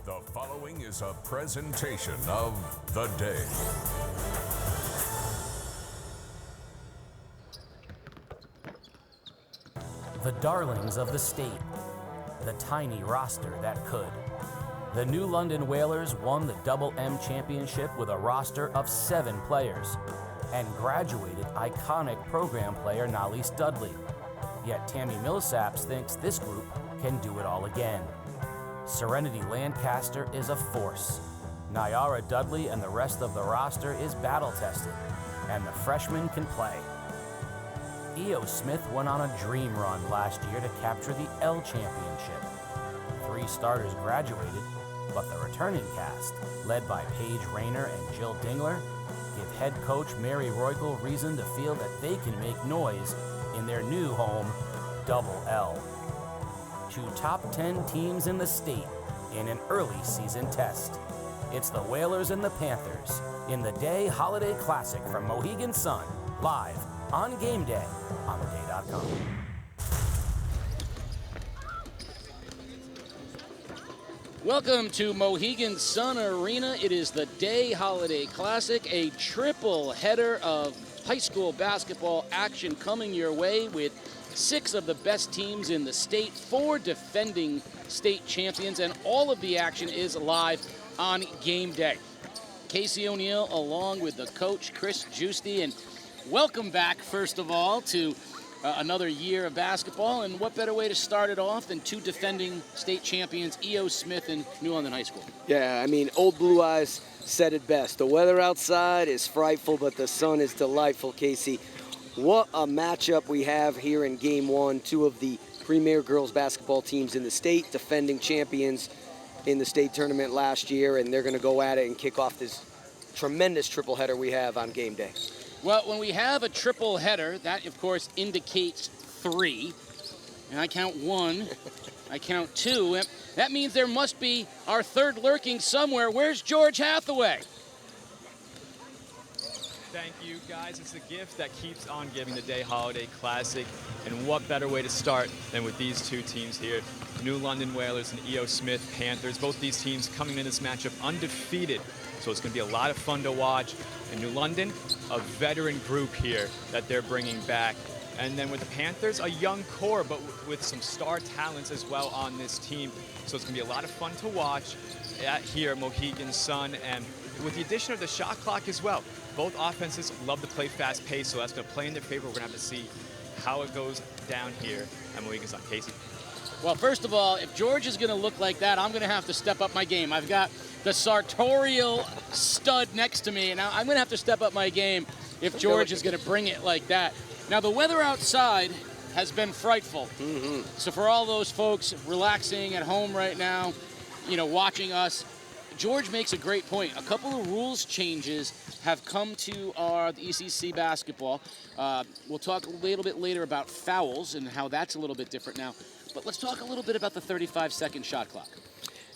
The following is a presentation of The Day. The darlings of the state, the tiny roster that could. The New London Whalers won the Double M Championship with a roster of 7 players and graduated iconic program player Nalise Dudley. Yet Tammy Millsaps thinks this group can do it all again. Serenity Lancaster is a force. Nyara Dudley and the rest of the roster is battle-tested, and the freshmen can play. E.O. Smith went on a dream run last year to capture the L Championship. 3 starters graduated, but the returning cast, led by Paige Rayner and Jill Dingler, give head coach Mary Roykel reason to feel that they can make noise in their new home, Double L. 2 top 10 teams in the state in an early season test. It's the Whalers and the Panthers in the Day Holiday Classic from Mohegan Sun, live on Game Day on theday.com. Welcome to Mohegan Sun Arena. It is the Day Holiday Classic, a triple header of high school basketball action coming your way with 6 of the best teams in the state, 4 defending state champions, and all of the action is live on Game Day. Casey O'Neill along with the coach, Chris Giusti, and welcome back, first of all, to another year of basketball, and what better way to start it off than 2 defending state champions, E.O. Smith and New London High School. Yeah, I mean, Old Blue Eyes said it best. The weather outside is frightful, but the sun is delightful, Casey. What a matchup we have here in Game 1. 2 of the premier girls basketball teams in the state, defending champions in the state tournament last year, and they're going to go at it and kick off this tremendous triple header we have on Game Day. Well, when we have a triple header, that, of course, indicates 3. And I count 1. I count 2. That means there must be our third lurking somewhere. Where's George Hathaway? Thank you, guys. It's a gift that keeps on giving, the Day Holiday Classic. And what better way to start than with these 2 teams here, New London Whalers and E.O. Smith Panthers. Both these teams coming in this matchup undefeated. So it's going to be a lot of fun to watch. And New London, a veteran group here that they're bringing back. And then with the Panthers, a young core, but with some star talents as well on this team. So it's going to be a lot of fun to watch here at Mohegan Sun. And with the addition of the shot clock as well. Both offenses love to play fast pace, so that's going to play in their favor. We're going to have to see how it goes down here at Mohegan Sun. Casey? Well, first of all, if George is going to look like that, I'm going to have to step up my game. I've got the sartorial stud next to me, and I'm going to have to step up my game if George is going to bring it like that. Now, the weather outside has been frightful. So for all those folks relaxing at home right now, you know, watching us, George makes a great point. A couple of rules changes have come to the ECC basketball. We'll talk a little bit later about fouls and how that's a little bit different now. But let's talk a little bit about the 35-second shot clock.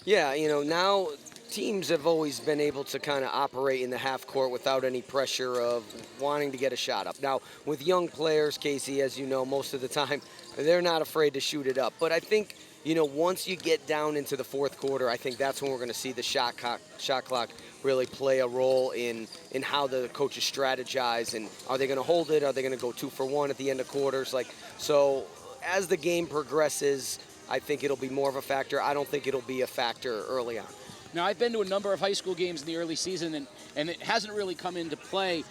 Yeah, you know, now teams have always been able to kind of operate in the half court without any pressure of wanting to get a shot up. Now, with young players, Casey, as you know, most of the time, they're not afraid to shoot it up. But I think, you know, once you get down into the fourth quarter, I think that's when we're going to see the shot clock really play a role in how the coaches strategize. And are they going to hold it? Are they going to go 2 for 1 at the end of quarters? So as the game progresses, I think it'll be more of a factor. I don't think it'll be a factor early on. Now, I've been to a number of high school games in the early season, and it hasn't really come into play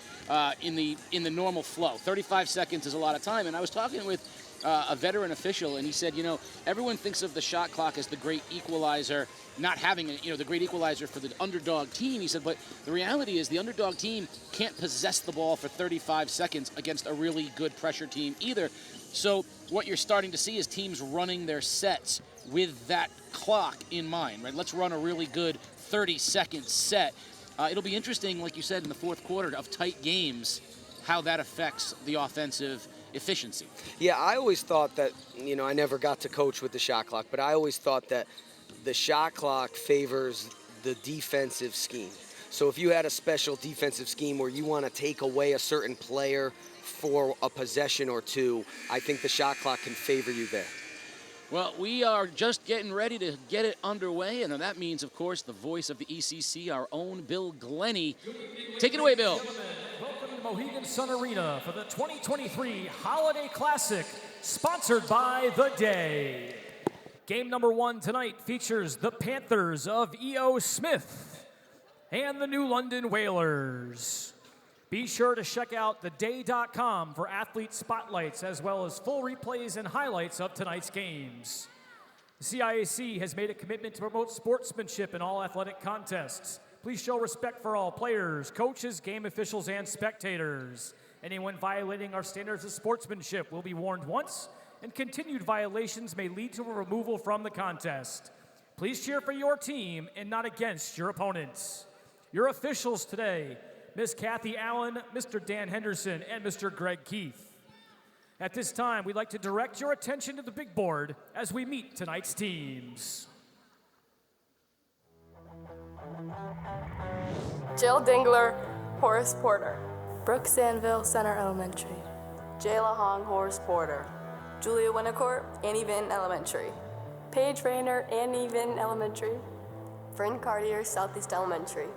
in the normal flow. 35 seconds is a lot of time, and I was talking with a veteran official, and he said, you know, everyone thinks of the shot clock as the great equalizer, not having the great equalizer for the underdog team. He said, but the reality is the underdog team can't possess the ball for 35 seconds against a really good pressure team either. So what you're starting to see is teams running their sets with that clock in mind, right? Let's run a really good 30-second set. It'll be interesting, like you said, in the fourth quarter of tight games, how that affects the offensive efficiency. Yeah, I always thought that, you know, I never got to coach with the shot clock, but I always thought that the shot clock favors the defensive scheme. So if you had a special defensive scheme where you want to take away a certain player for a possession or 2, I think the shot clock can favor you there. Well, we are just getting ready to get it underway, and that means, of course, the voice of the ECC, our own Bill Glennie. Take it away, Bill. Welcome to Mohegan Sun Arena for the 2023 Holiday Classic, sponsored by The Day. Game number 1 tonight features the Panthers of E.O. Smith and the New London Whalers. Be sure to check out theday.com for athlete spotlights as well as full replays and highlights of tonight's games. The CIAC has made a commitment to promote sportsmanship in all athletic contests. Please show respect for all players, coaches, game officials, and spectators. Anyone violating our standards of sportsmanship will be warned once, and continued violations may lead to a removal from the contest. Please cheer for your team and not against your opponents. Your officials today: Ms. Kathy Allen, Mr. Dan Henderson, and Mr. Greg Keith. At this time, we'd like to direct your attention to the big board as we meet tonight's teams. Jill Dingler, Horace Porter. Brooke Sanville, Center Elementary. Jayla Hong, Horace Porter. Julia Winnicourt, Annie Vinton Elementary. Paige Rayner, Annie Vinton Elementary. Bryn Cartier, Southeast Elementary.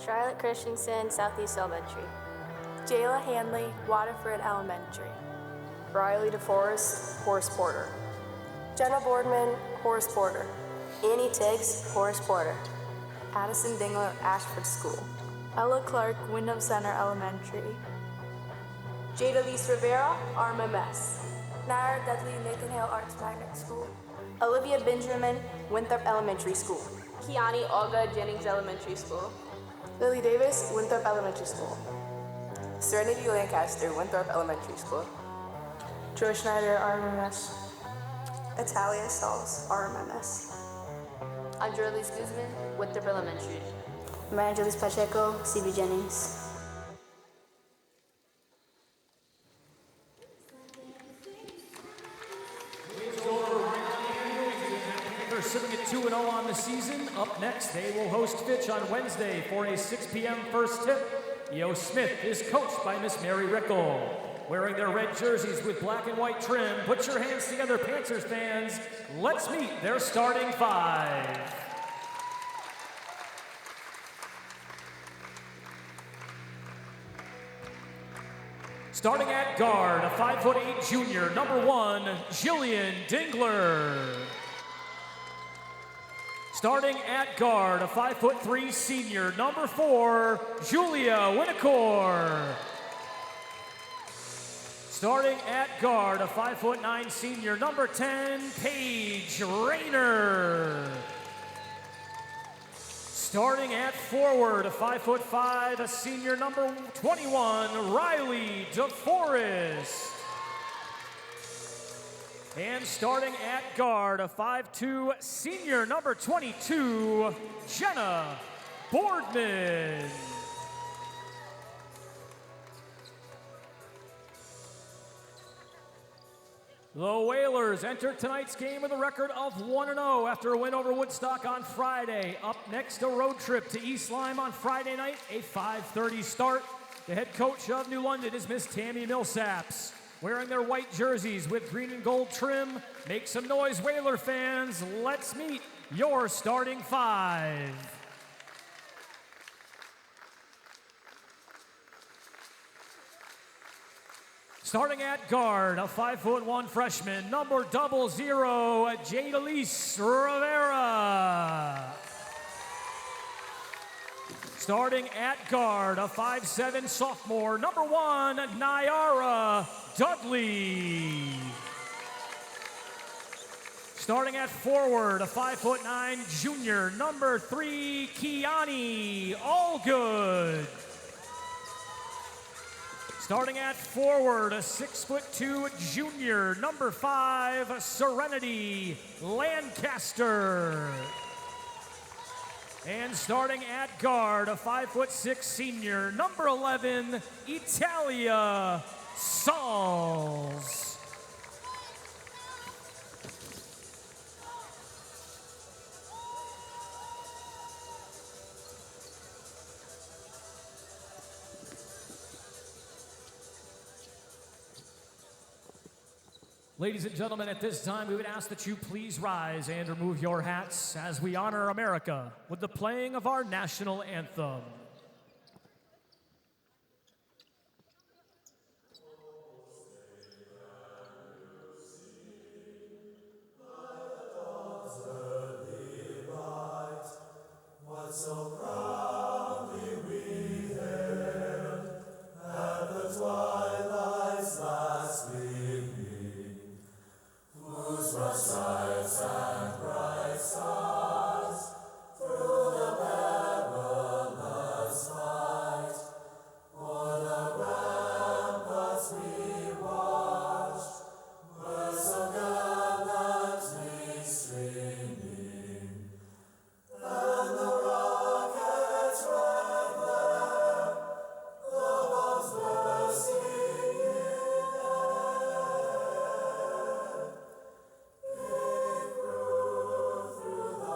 Charlotte Christensen, Southeast Elementary. Jayla Hanley, Waterford Elementary. Riley DeForest, Horace Porter. Jenna Boardman, Horace Porter. Annie Tiggs, Horace Porter. Addison Dingler, Ashford School. Ella Clark, Wyndham Center Elementary. Jada Lise Rivera, RMMS. Nara Dudley, Nathan Hale Arts Magnet School. Olivia Benjamin, Winthrop Elementary School. Kiani Olga, Jennings Elementary School. Lily Davis, Winthrop Elementary School. Serenity Lancaster, Winthrop Elementary School. Joy Schneider, RMMS. Italia Sauls, RMMS. Andrelis Guzman, Winthrop Elementary. Evangelis Pacheco, CB Jennings. They're sitting at 2-0 on the season. Up next, they will host Fitch on Wednesday for a 6 p.m. first tip. E.O. Smith is coached by Miss Mary Rickle. Wearing their red jerseys with black and white trim, put your hands together, Panthers fans. Let's meet their starting 5. Starting at guard, a 5'8" junior, number 1, Jillian Dingler. Starting at guard, a 5'3" senior, number 4, Julia Winnicourt. Starting at guard, a 5'9" senior, number 10, Paige Rayner. Starting at forward, a 5'5", a senior, number 21, Riley DeForest. And starting at guard, a 5'2", senior, number 22, Jenna Boardman. The Whalers enter tonight's game with a record of 1-0 after a win over Woodstock on Friday. Up next, a road trip to East Lyme on Friday night, a 5:30 start. The head coach of New London is Miss Tammy Millsaps. Wearing their white jerseys with green and gold trim, make some noise, Whaler fans. Let's meet your starting 5. Starting at guard, a 5'1" freshman, number 00, Jadalise Rivera. Starting at guard, a 5'7" sophomore, number 1, Nyara Dudley. Starting at forward, a 5'9" junior, number 3, Kiani Allgood. Starting at forward, a 6'2" junior, number 5, Serenity Lancaster. And starting at guard, a 5'6" senior, number 11, Italia Sauls. Ladies and gentlemen, at this time, we would ask that you please rise and remove your hats as we honor America with the playing of our national anthem. So proudly we hailed at the twilight's last gleaming, whose broad stripes and bright stars through the perilous fight o'er the ramparts we watched were so gallantly streaming, and the rocket's red glare, the bombs bursting in air, gave proof through the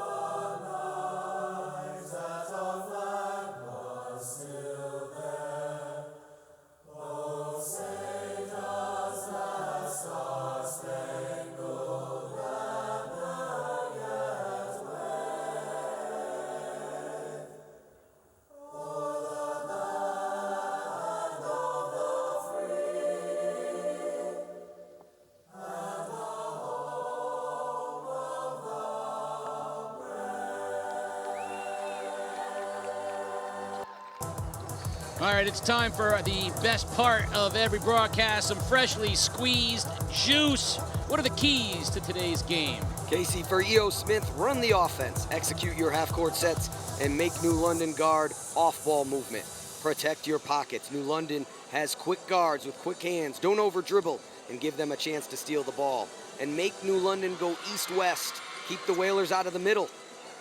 night that our flag was still there. Oh, say does that star-spangled banner yet wave o'er the land of the free and the home of the All right, it's time for the best part of every broadcast, some freshly squeezed juice. What are the keys to today's game? Casey, for E.O. Smith, run the offense, execute your half-court sets, and make New London guard off-ball movement. Protect your pockets. New London has quick guards with quick hands. Don't over-dribble and give them a chance to steal the ball. And make New London go east-west. Keep the Whalers out of the middle.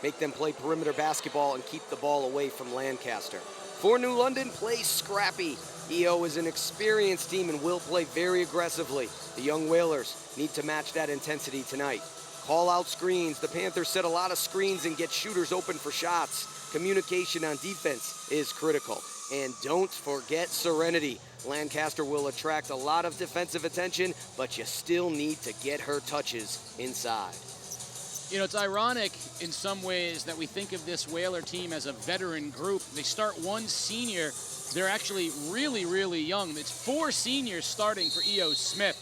Make them play perimeter basketball and keep the ball away from Lancaster. For New London, play scrappy. E.O. is an experienced team and will play very aggressively. The young Whalers need to match that intensity tonight. Call out screens. The Panthers set a lot of screens and get shooters open for shots. Communication on defense is critical. And don't forget serenity. Lancaster will attract a lot of defensive attention, but you still need to get her touches inside. You know, it's ironic in some ways that we think of this Whaler team as a veteran group. They start one senior. They're actually really, really young. It's 4 seniors starting for E.O. Smith.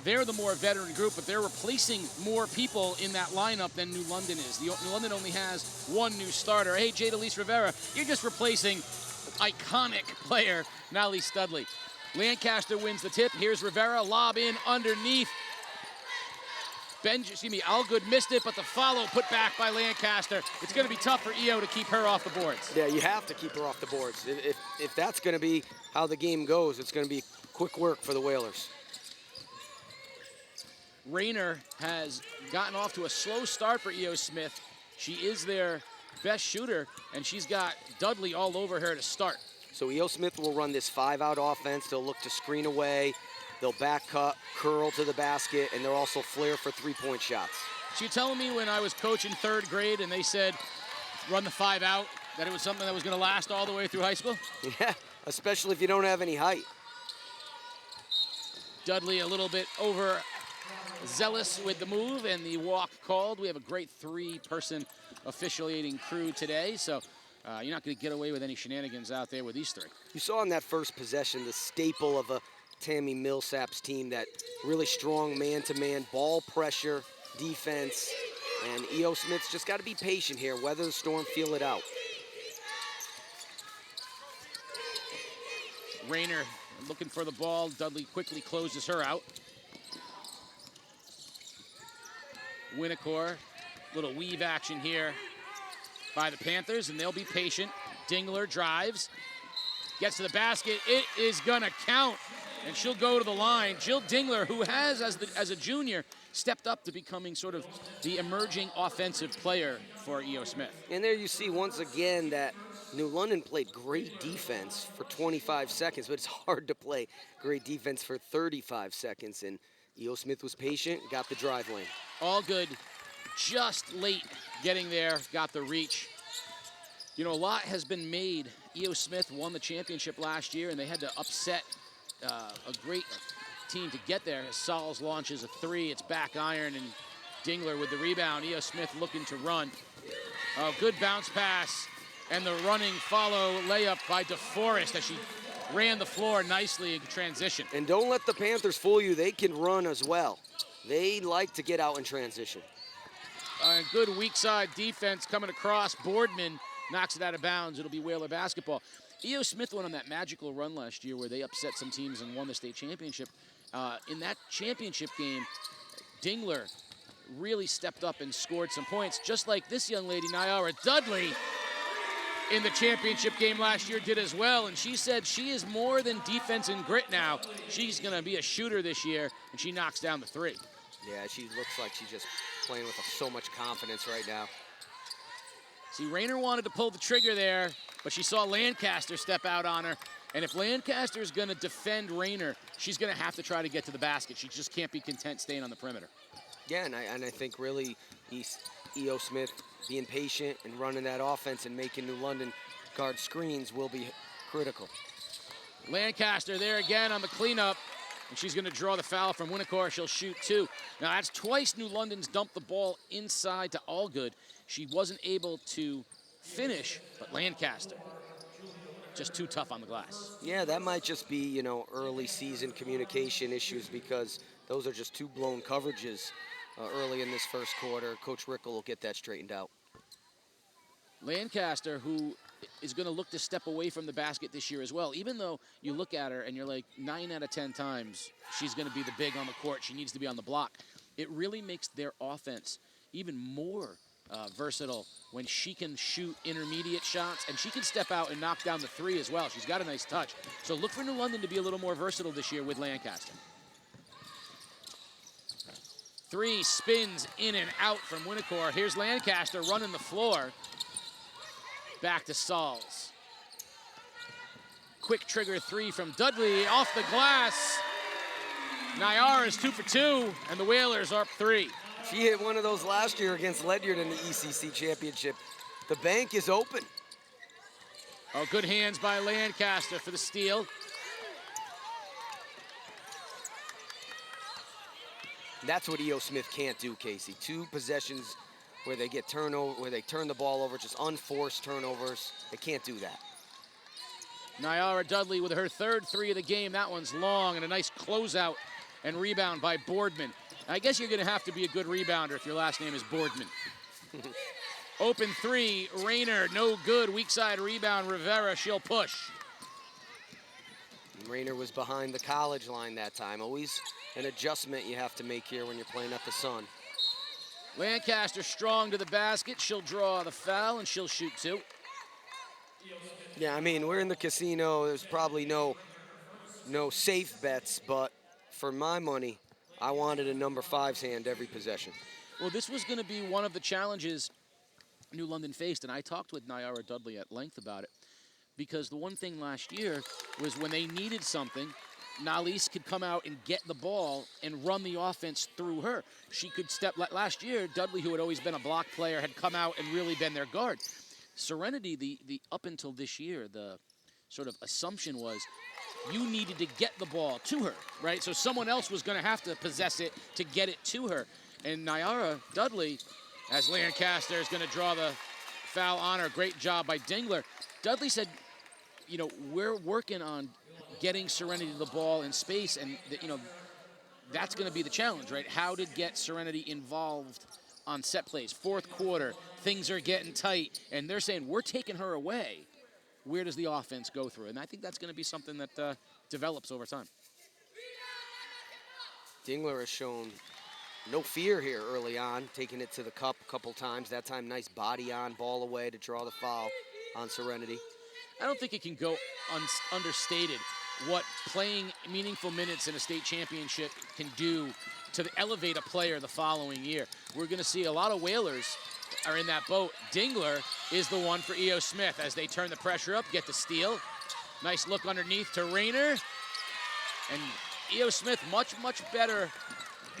They're the more veteran group, but they're replacing more people in that lineup than New London is. New London only has 1 new starter. Hey, Jadalise Rivera, you're just replacing iconic player Natalie Studley. Lancaster wins the tip. Here's Rivera, lob in underneath. Allgood missed it, but the follow put back by Lancaster. It's going to be tough for E.O. to keep her off the boards. Yeah, you have to keep her off the boards. If that's going to be how the game goes, it's going to be quick work for the Whalers. Rayner has gotten off to a slow start for E.O. Smith. She is their best shooter, and she's got Dudley all over her to start. So E.O. Smith will run this 5-out offense. They'll look to screen away. They'll back cut, curl to the basket, and they'll also flare for 3-point shots. So you're telling me when I was coaching 3rd grade and they said run the 5-out, that it was something that was going to last all the way through high school? Yeah, especially if you don't have any height. Dudley a little bit overzealous with the move and the walk called. We have a great 3-person officiating crew today, so you're not going to get away with any shenanigans out there with these 3. You saw in that first possession the staple of a Tammy Millsap's team, that really strong man-to-man ball pressure, defense, and E.O. Smith's just got to be patient here, weather the storm, feel it out. Rayner looking for the ball. Dudley quickly closes her out. Winnicor, little weave action here by the Panthers, and they'll be patient. Dingler drives, gets to the basket. It is gonna count, and she'll go to the line. Jill Dingler, who has, as a junior, stepped up to becoming sort of the emerging offensive player for E.O. Smith. And there you see once again that New London played great defense for 25 seconds, but it's hard to play great defense for 35 seconds. And E.O. Smith was patient, got the drive lane. All good, just late getting there, got the reach. You know, a lot has been made. E.O. Smith won the championship last year, and they had to upset a great 15 to get there. Sauls launches a three. It's back iron, and Dingler with the rebound. E.O. Smith looking to run. Oh, good bounce pass, and the running follow layup by DeForest as she ran the floor nicely in transition. And don't let the Panthers fool you. They can run as well. They like to get out in transition. Good weak side defense coming across. Boardman knocks it out of bounds. It'll be Whaler basketball. E.O. Smith went on that magical run last year where they upset some teams and won the state championship. In that championship game, Dingler really stepped up and scored some points, just like this young lady, Nyara Dudley, in the championship game last year did as well. And she said she is more than defense and grit now. She's going to be a shooter this year, and she knocks down the three. Yeah, she looks like she's just playing with so much confidence right now. See, Rayner wanted to pull the trigger there, but she saw Lancaster step out on her. And if Lancaster is going to defend Rayner, she's going to have to try to get to the basket. She just can't be content staying on the perimeter. Yeah, and I think really E.O. Smith being patient and running that offense and making New London guard screens will be critical. Lancaster there again on the cleanup, and she's going to draw the foul from Winnicor. She'll shoot two. Now, that's twice New London's dumped the ball inside to Allgood. She wasn't able to finish, but Lancaster just too tough on the glass. Yeah, that might just be, you know, early season communication issues because those are just two blown coverages early in this first quarter. Coach Rickle will get that straightened out. Lancaster, who is going to look to step away from the basket this year as well, even though you look at her and you're like 9 out of 10 times she's going to be the big on the court. She needs to be on the block. It really makes their offense even more versatile when she can shoot intermediate shots, and she can step out and knock down the three as well. She's got a nice touch. So look for New London to be a little more versatile this year with Lancaster. Three spins in and out from Winnicor. Here's Lancaster running the floor. Back to Sauls. Quick trigger three from Dudley off the glass. Nyara is 2 for 2, and the Whalers are up 3. She hit one of those last year against Ledyard in the ECC championship. The bank is open. Oh, good hands by Lancaster for the steal. That's what E.O. Smith can't do, Casey. 2 possessions where they get turnover, where they turn the ball over, just unforced turnovers. They can't do that. Nyara Dudley with her 3rd 3 of the game. That one's long, and a nice closeout and rebound by Boardman. I guess you're going to have to be a good rebounder if your last name is Boardman. Open 3, Rayner, no good. Weak side rebound, Rivera, she'll push. Rayner was behind the college line that time. Always an adjustment you have to make here when you're playing at the Sun. Lancaster strong to the basket. She'll draw the foul, and she'll shoot 2. Yeah, I mean, we're in the casino. There's probably no safe bets, but for my money, I wanted a number 5's hand every possession. Well, this was going to be one of the challenges New London faced, and I talked with Nyara Dudley at length about it, because the one thing last year was when they needed something, Nalis could come out and get the ball and run the offense through her. She could step. Last year, Dudley, who had always been a block player, had come out and really been their guard. Serenity, the up until this year, the sort of assumption was you needed to get the ball to her, right? So someone else was going to have to possess it to get it to her. And Nyara Dudley, as Lancaster is going to draw the foul on her, great job by Dingler. Dudley said, you know, we're working on getting Serenity the ball in space, and you know, that's going to be the challenge, right? How to get Serenity involved on set plays. 4th quarter, things are getting tight, and they're saying, we're taking her away. Where does the offense go through? And I think that's going to be something that develops over time. Dingler has shown no fear here early on, taking it to the cup a couple times. That time, nice body on, ball away to draw the foul on Serenity. I don't think it can go understated what playing meaningful minutes in a state championship can do to elevate a player the following year. We're going to see a lot of Whalers are in that boat. Dingler is the one for E.O. Smith as they turn the pressure up, get the steal. Nice look underneath to Rayner. And E.O. Smith much, much better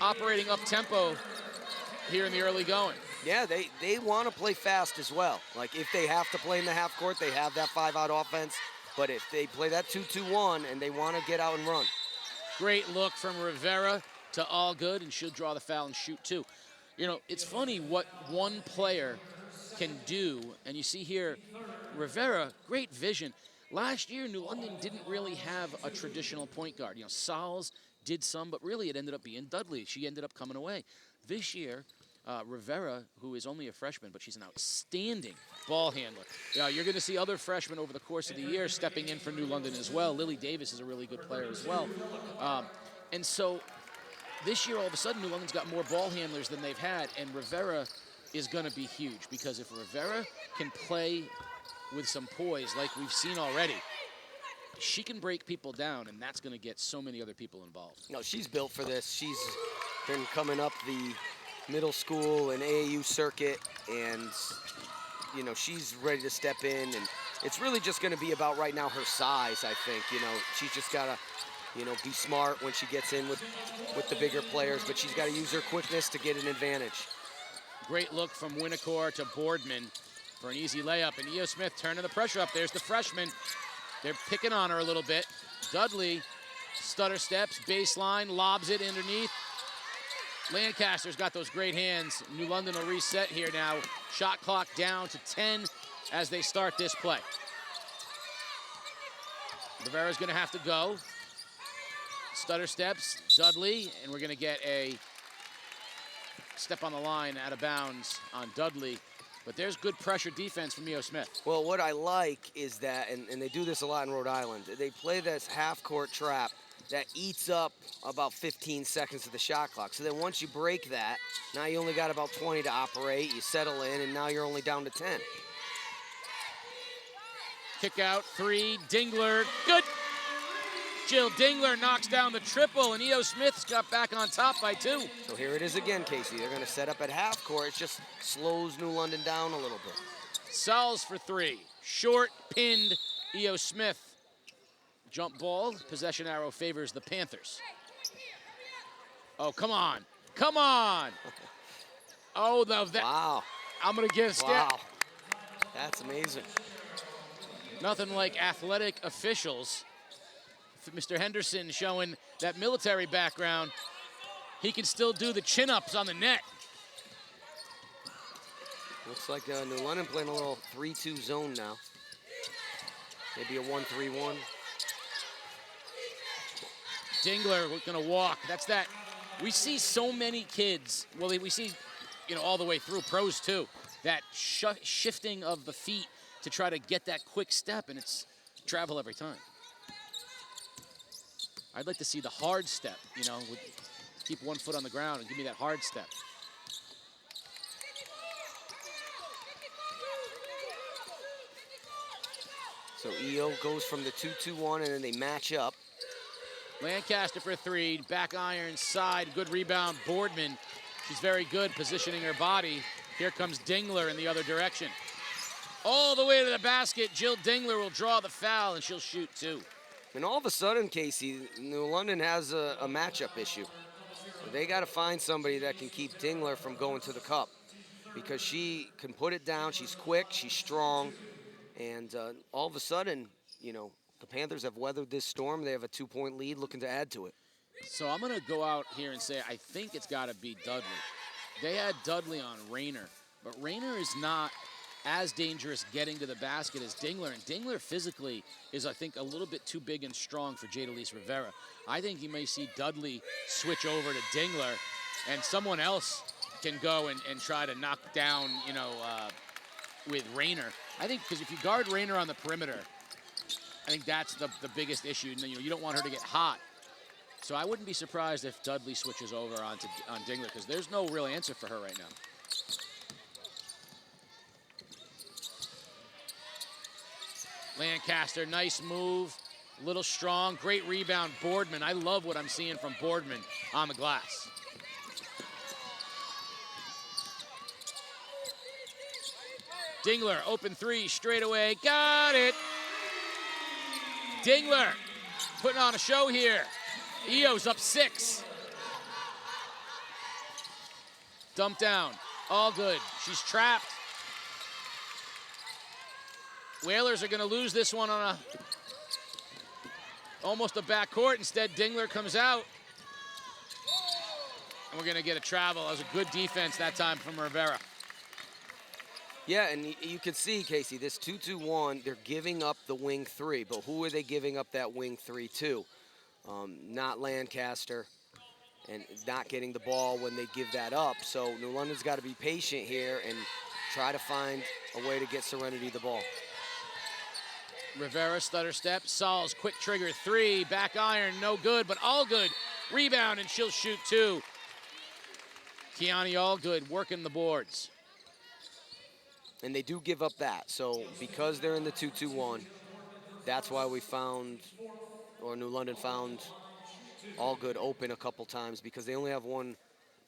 operating up tempo here in the early going. Yeah, they want to play fast as well. Like if they have to play in the half court, they have that 5-out offense. But if they play that 2-2-1 and they want to get out and run. Great look from Rivera to all good, and she'll draw the foul and shoot two. You know, it's funny what one player can do, and you see here, Rivera, great vision. Last year, New London didn't really have a traditional point guard. You know, Sauls did some, but really it ended up being Dudley. She ended up coming away. This year, Rivera, who is only a freshman, but she's an outstanding ball handler. You're going to see other freshmen over the course of the year stepping in for New London as well. Lily Davis is a really good player as well. And so this year, all of a sudden, New London's got more ball handlers than they've had, and Rivera is going to be huge, because if Rivera can play with some poise like we've seen already, she can break people down, and that's going to get so many other people involved. No, she's built for this. She's been coming up the middle school and AAU circuit, and you know, she's ready to step in, and it's really just going to be about right now her size, I think. You know, she's just got to, you know, be smart when she gets in with the bigger players, but she's got to use her quickness to get an advantage. Great look from Winnicor to Boardman for an easy layup, and Io Smith turning the pressure up. There's the freshman. They're picking on her a little bit. Dudley stutter steps, baseline, lobs it underneath. Lancaster's got those great hands. New London will reset here now. Shot clock down to 10 as they start this play. Rivera's gonna have to go. Stutter steps, Dudley, and we're gonna get a step on the line out of bounds on Dudley. But there's good pressure defense from Io Smith. Well, what I like is that, and they do this a lot in Rhode Island, they play this half-court trap that eats up about 15 seconds of the shot clock. So then once you break that, now you only got about 20 to operate, you settle in, and now you're only down to 10. Kick out, three, Dingler, good. Jill Dingler knocks down the triple, and Io Smith's got back on top by 2. So here it is again, Casey. They're gonna set up at half court. It just slows New London down a little bit. Sauls for 3. Short, pinned, Io Smith. Jump ball, possession arrow favors the Panthers. Oh, come on, come on. Oh, wow. I'm gonna give Wow, that's amazing. Nothing like athletic officials. Mr. Henderson showing that military background. He can still do the chin-ups on the net. Looks like New London playing a little 3-2 zone now. Maybe a 1-3-1. Dingler gonna walk. That's that. We see so many kids. Well, we see, you know, all the way through, pros too, that shifting of the feet to try to get that quick step, and it's travel every time. I'd like to see the hard step, you know, keep one foot on the ground and give me that hard step. So Io goes from the 2-2-1, and then they match up. Lancaster for 3, back iron, side, good rebound, Boardman. She's very good positioning her body. Here comes Dingler in the other direction. All the way to the basket, Jill Dingler will draw the foul, and she'll shoot 2. And all of a sudden, Casey, New London has a matchup issue. They got to find somebody that can keep Dingler from going to the cup, because she can put it down. She's quick, she's strong, and all of a sudden, you know, the Panthers have weathered this storm. They have a 2-point lead, looking to add to it. So I'm going to go out here and say I think it's got to be Dudley. They had Dudley on Rayner, but Rayner is not as dangerous getting to the basket as Dingler, and Dingler physically is, I think, a little bit too big and strong for Jadalise Rivera. I think you may see Dudley switch over to Dingler, and someone else can go and try to knock down, you know, with Rayner. I think, because if you guard Rayner on the perimeter, I think that's the biggest issue. You know, you don't want her to get hot. So I wouldn't be surprised if Dudley switches over on Dingler, because there's no real answer for her right now. Lancaster, nice move, a little strong, great rebound, Boardman. I love what I'm seeing from Boardman on the glass. Dingler, open 3, straight away, got it. Dingler, putting on a show here. Io's up 6. Dump down, all good, she's trapped. Whalers are gonna lose this one on a almost a backcourt. Instead, Dingler comes out. And we're going to get a travel. That was a good defense that time from Rivera. Yeah, and you can see, Casey, this 2-2-1, they're giving up the wing three, but who are they giving up that wing three to? Not Lancaster, and not getting the ball when they give that up. So New London's got to be patient here and try to find a way to get Serenity the ball. Rivera, stutter step, Sauls, quick trigger three, back iron, no good, but all good. Rebound, and she'll shoot two. Kiani Allgood working the boards. And they do give up that. So because they're in the 2-2-1, that's why we found, or New London found Allgood open a couple times, because they only have one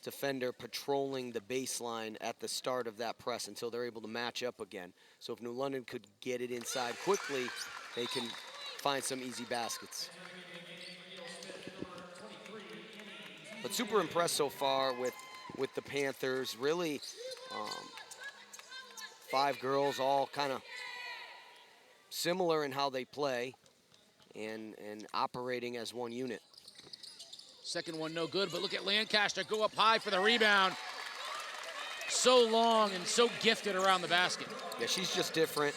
defender patrolling the baseline at the start of that press until they're able to match up again. So if New London could get it inside quickly, they can find some easy baskets. But super impressed so far with the Panthers. Really, 5 girls, all kind of similar in how they play and operating as one unit. Second one no good, but look at Lancaster go up high for the rebound. So long and so gifted around the basket. Yeah, she's just different.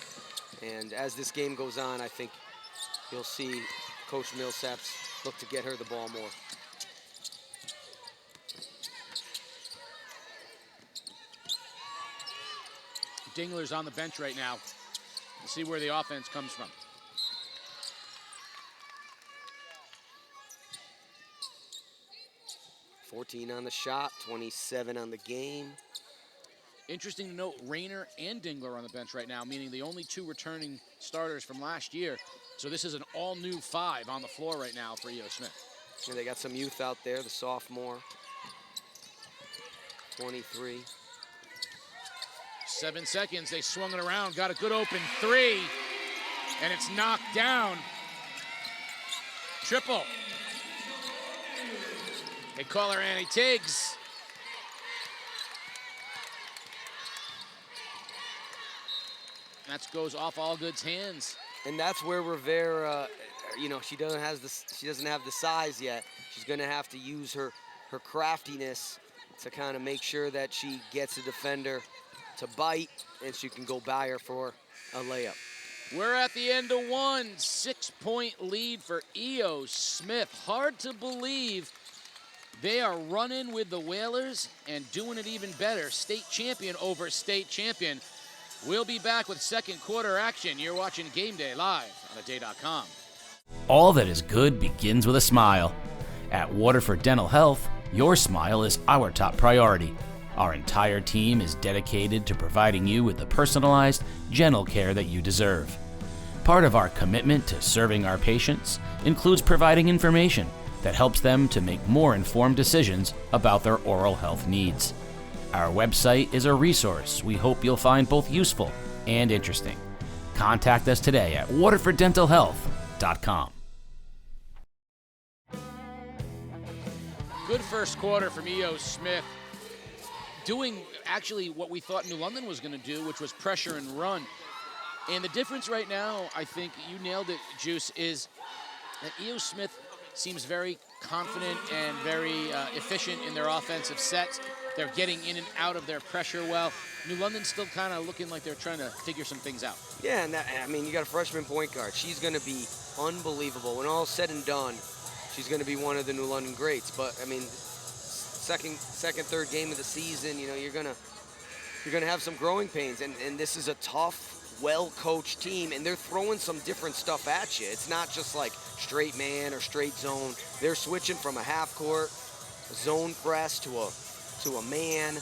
And as this game goes on, I think you'll see Coach Millsaps look to get her the ball more. Dingler's on the bench right now. We'll see where the offense comes from. $14 on the shot, 27 on the game. Interesting to note, Rayner and Dingler on the bench right now, meaning the only 2 returning starters from last year. So this is an all-new 5 on the floor right now for E.O. Smith. Yeah, they got some youth out there, the sophomore, 23. 7 seconds, they swung it around, got a good open 3, and it's knocked down. Triple. They call her Annie Tiggs. That goes off Allgood's hands. And that's where Rivera, she doesn't have the size yet. She's going to have to use her craftiness to kind of make sure that she gets a defender to bite, and she can go by her for a layup. We're at the end of one. 6-point lead for E.O. Smith. Hard to believe they are running with the Whalers and doing it even better. State champion over state champion. We'll be back with second quarter action. You're watching Game Day live on theday.com. All that is good begins with a smile. At Waterford Dental Health, your smile is our top priority. Our entire team is dedicated to providing you with the personalized, gentle care that you deserve. Part of our commitment to serving our patients includes providing information that helps them to make more informed decisions about their oral health needs. Our website is a resource we hope you'll find both useful and interesting. Contact us today at waterforddentalhealth.com. Good first quarter from E.O. Smith. Doing actually what we thought New London was going to do, which was pressure and run. And the difference right now, I think you nailed it, Juice, is that E.O. Smith seems very confident and very efficient in their offensive sets. They're getting in and out of their pressure well. New London's still kind of looking like they're trying to figure some things out. Yeah, and you got a freshman point guard. She's going to be unbelievable. When all's said and done, she's going to be one of the New London greats. But I mean, second, third game of the season, you're gonna have some growing pains. And this is a tough, well-coached team, and they're throwing some different stuff at you. It's not just like straight man or straight zone. They're switching from a half court, zone press to a man.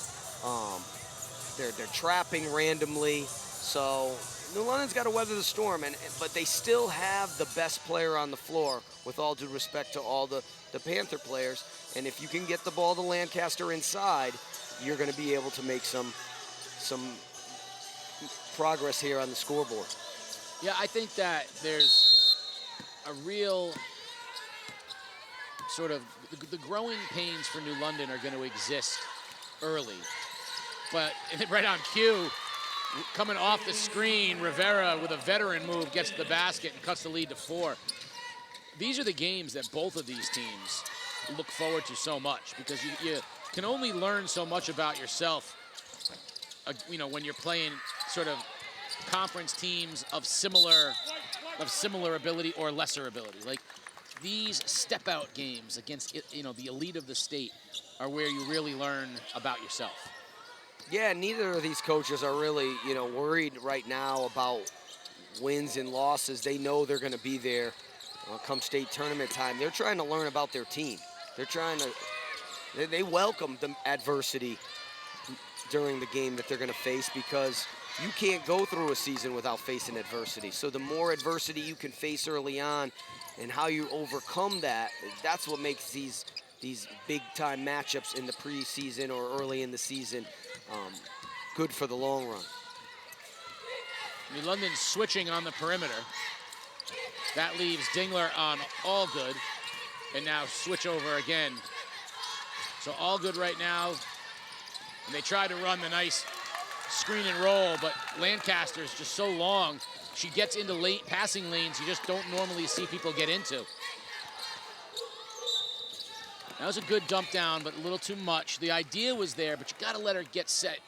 They're trapping randomly. So New London's got to weather the storm, but they still have the best player on the floor, with all due respect to all the Panther players. And if you can get the ball to Lancaster inside, you're going to be able to make some progress here on the scoreboard. Yeah, I think that there's a real sort of the growing pains for New London are going to exist early. But right on cue, coming off the screen, Rivera with a veteran move gets the basket and cuts the lead to 4. these are the games that both of these teams look forward to so much, because you can only learn so much about yourself, when you're playing sort of conference teams of similar ability or lesser ability. Like these step-out games against the elite of the state are where you really learn about yourself. Yeah, neither of these coaches are really, worried right now about wins and losses. They know they're going to be there come state tournament time. They're trying to learn about their team. They welcome the adversity during the game that they're going to face, because you can't go through a season without facing adversity. So the more adversity you can face early on and how you overcome that, that's what makes these big-time matchups in the preseason or early in the season good for the long run. London switching on the perimeter. That leaves Dingler on Allgood, and now switch over again. So Allgood right now, and they try to run the nice screen and roll, but Lancaster's just so long. She gets into passing lanes you just don't normally see people get into. That was a good dump down, but a little too much. The idea was there, but you got to let her get set.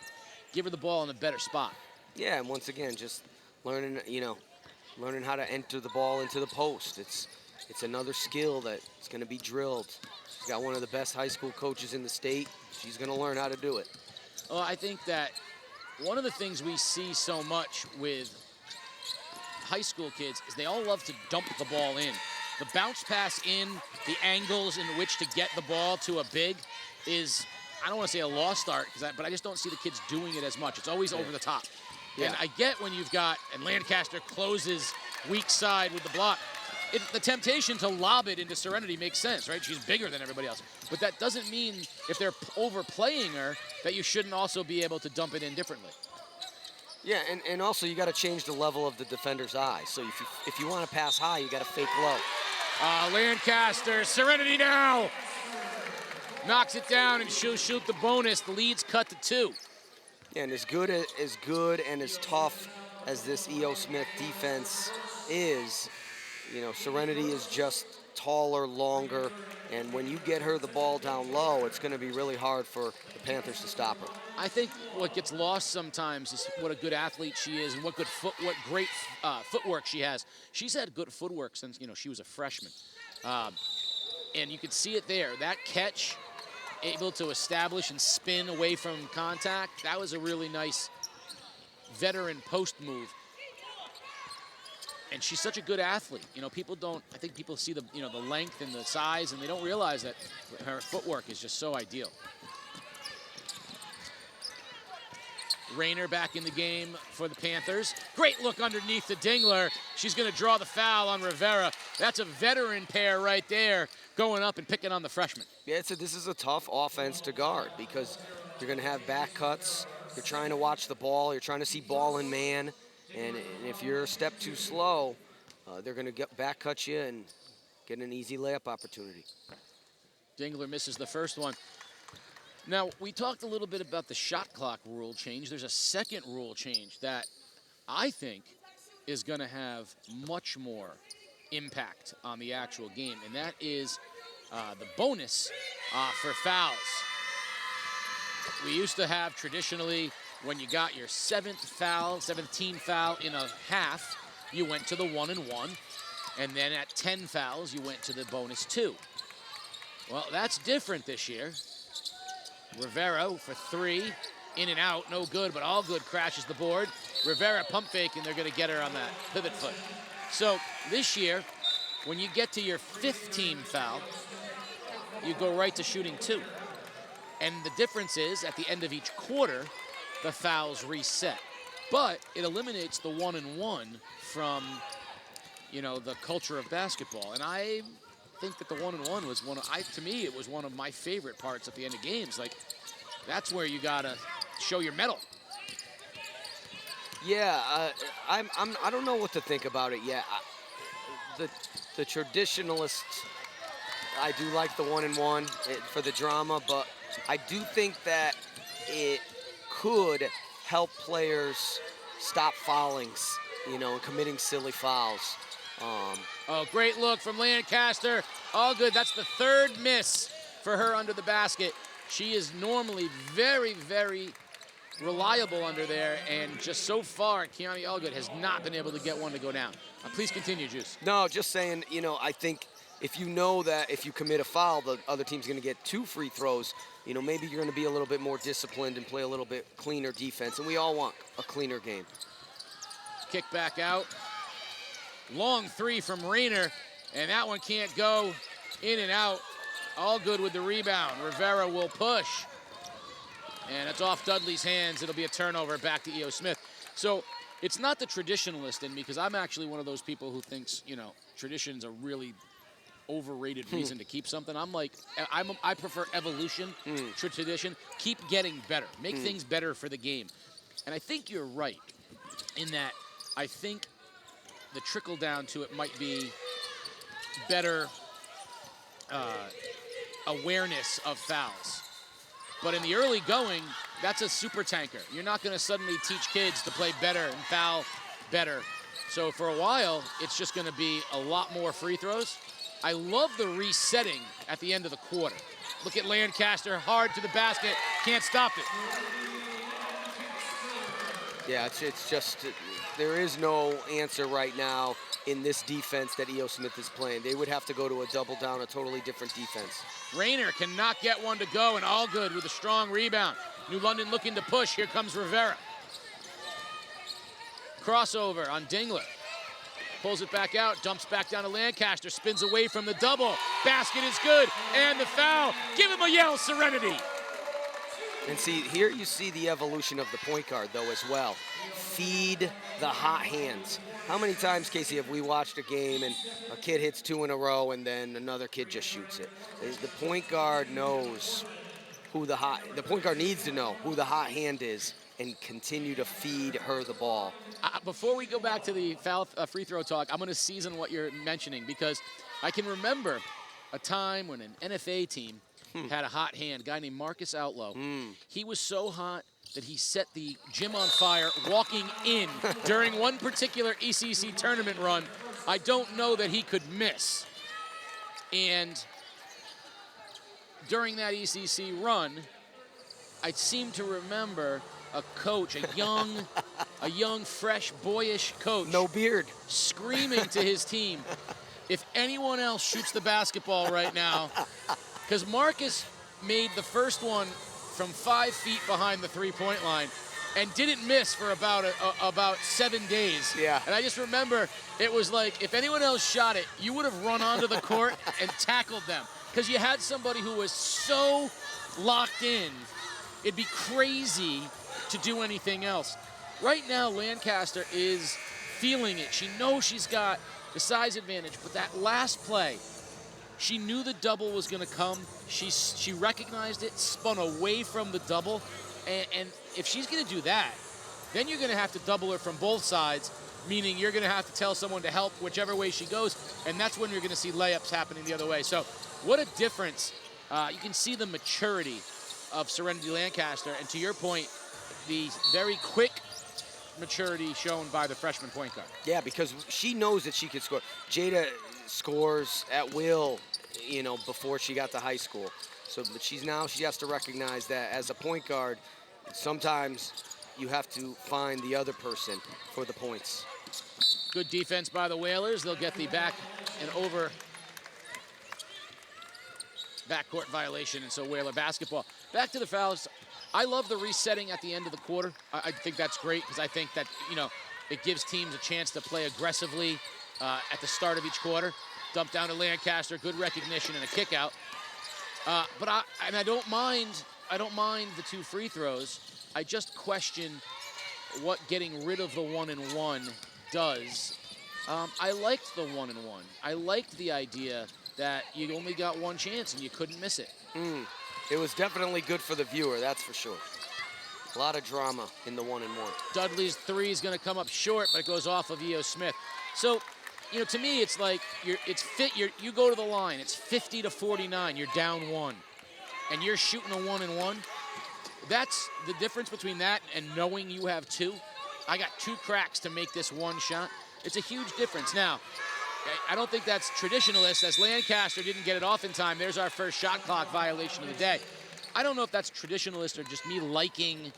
Give her the ball in a better spot. Yeah, and once again, just learning how to enter the ball into the post. It's another skill that's going to be drilled. She's got one of the best high school coaches in the state. She's going to learn how to do it. Well, I think that one of the things we see so much with high school kids is they all love to dump the ball in. The bounce pass in, the angles in which to get the ball to a big is, I don't want to say a lost art, but I just don't see the kids doing it as much. It's always over the top. Yeah. And I get when you've got, and Lancaster closes weak side with the block, the temptation to lob it into Serenity makes sense, right? She's bigger than everybody else. But that doesn't mean, if they're overplaying her, that you shouldn't also be able to dump it in differently. Yeah, and also you got to change the level of the defender's eye. So if you want to pass high, you got to fake low. Lancaster, Serenity now! Knocks it down, and she'll shoot the bonus. The lead's cut to 2. Yeah, and as good and as tough as this E.O. Smith defense is, Serenity is just taller, longer, and when you get her the ball down low, it's going to be really hard for the Panthers to stop her. I think what gets lost sometimes is what a good athlete she is and what great footwork she has. She's had good footwork since she was a freshman, and you can see it there. That catch, able to establish and spin away from contact, that was a really nice veteran post move. And she's such a good athlete. I think people see the length and the size, and they don't realize that her footwork is just so ideal. Rayner back in the game for the Panthers. Great look underneath the Dingler. She's going to draw the foul on Rivera. That's a veteran pair right there going up and picking on the freshman. Yeah, this is a tough offense to guard, because you're going to have back cuts. You're trying to watch the ball. You're trying to see ball in man. And if you're a step too slow, they're going to back cut you and get an easy layup opportunity. Dingler misses the first one. Now, we talked a little bit about the shot clock rule change. There's a second rule change that I think is going to have much more impact on the actual game, and that is the bonus for fouls. We used to have traditionally, when you got your seventh team foul in a half, you went to the 1-and-1, and then at 10 fouls, you went to the bonus 2. Well, that's different this year. Rivera for 3, in and out, no good, but Allgood crashes the board. Rivera pump fake, and they're going to get her on that pivot foot. So this year, when you get to your 5th team foul, you go right to shooting 2. And the difference is, at the end of each quarter, the fouls reset. But it eliminates the 1-and-1 from, the culture of basketball. And I think that the 1-and-1 was to me, it was one of my favorite parts at the end of games. Like, that's where you gotta show your mettle. Yeah, I don't know what to think about it yet. The traditionalists, I do like the 1-and-1 for the drama, but I do think that it could help players stop fouling, and committing silly fouls. Oh, great look from Lancaster. All good. That's the third miss for her under the basket. She is normally very, very reliable under there, and just so far, Kiani Allgood has not been able to get one to go down. Please continue, Juice. No, just saying, you know, I think if you know that if you commit a foul, the other team's going to get 2 free throws, you know, maybe you're going to be a little bit more disciplined and play a little bit cleaner defense, and we all want a cleaner game. Kick back out. Long three from Rayner, and that one can't go. In and out. Allgood with the rebound. Rivera will push. And it's off Dudley's hands. It'll be a turnover back to E.O. Smith. So it's not the traditionalist in me, because I'm actually one of those people who thinks, you know, tradition's a really overrated reason to keep something. I'm like, I prefer evolution to tradition. Keep getting better. Make things better for the game. And I think you're right in that I think the trickle down to it might be better awareness of fouls. But in the early going, that's a super tanker. You're not going to suddenly teach kids to play better and foul better. So for a while, it's just going to be a lot more free throws. I love the resetting at the end of the quarter. Look at Lancaster, hard to the basket, can't stop it. Yeah, it's just, there is no answer right now in this defense that E.O. Smith is playing. They would have to go to a double down, a totally different defense. Rayner cannot get one to go, and Allgood with a strong rebound. New London looking to push. Here comes Rivera. Crossover on Dingler. Pulls it back out, dumps back down to Lancaster, spins away from the double. Basket is good, and the foul. Give him a yell, Serenity. And see, here you see the evolution of the point guard, though, as well. Feed the hot hands. How many times, Casey, have we watched a game and a kid hits 2 in a row and then another kid just shoots it? The point guard knows who the point guard needs to know who the hot hand is and continue to feed her the ball. Before we go back to the foul free throw talk, I'm going to season what you're mentioning, because I can remember a time when an NFA team had a hot hand, a guy named Marcus Outlaw. He was so hot that he set the gym on fire walking in during one particular ECC tournament run. I don't know that he could miss. And during that ECC run, I seem to remember a coach, a young, fresh, boyish coach. No beard. Screaming to his team, if anyone else shoots the basketball right now, because Marcus made the first one from 5 feet behind the three-point line and didn't miss for about 7 days. Yeah. And I just remember it was like, if anyone else shot it, you would have run onto the court and tackled them, because you had somebody who was so locked in, it'd be crazy to do anything else. Right now, Lancaster is feeling it. She knows she's got the size advantage, but that last play, she knew the double was going to come. She recognized it, spun away from the double, and if she's going to do that, then you're going to have to double her from both sides, meaning you're going to have to tell someone to help whichever way she goes, and that's when you're going to see layups happening the other way. So what a difference. You can see the maturity of Serenity Lancaster, and to your point, the very quick maturity shown by the freshman point guard. Yeah, because she knows that she can score. Jada scores at will, you know, before she got to high school. So, but she has to recognize that as a point guard, sometimes you have to find the other person for the points. Good defense by the Whalers. They'll get the back and over backcourt violation, and so Whaler basketball. Back to the fouls. I love the resetting at the end of the quarter. I think that's great, because I think that, you know, it gives teams a chance to play aggressively at the start of each quarter. Dump down to Lancaster, good recognition and a kick out. But I don't mind the 2 free throws. I just question what getting rid of the 1-and-1 does. I liked the 1-and-1. I liked the idea that you only got one chance and you couldn't miss it. It was definitely good for the viewer, that's for sure. A lot of drama in the 1-and-1. Dudley's 3 is going to come up short, but it goes off of E.O. Smith. So, you know, to me, it's like you go to the line. It's 50-49. You're down 1, and you're shooting a 1-and-1. That's the difference between that and knowing you have 2. I got 2 cracks to make this 1 shot. It's a huge difference. Now, I don't think that's traditionalist, as Lancaster didn't get it off in time. There's our first shot clock violation of the day. I don't know if that's traditionalist or just me liking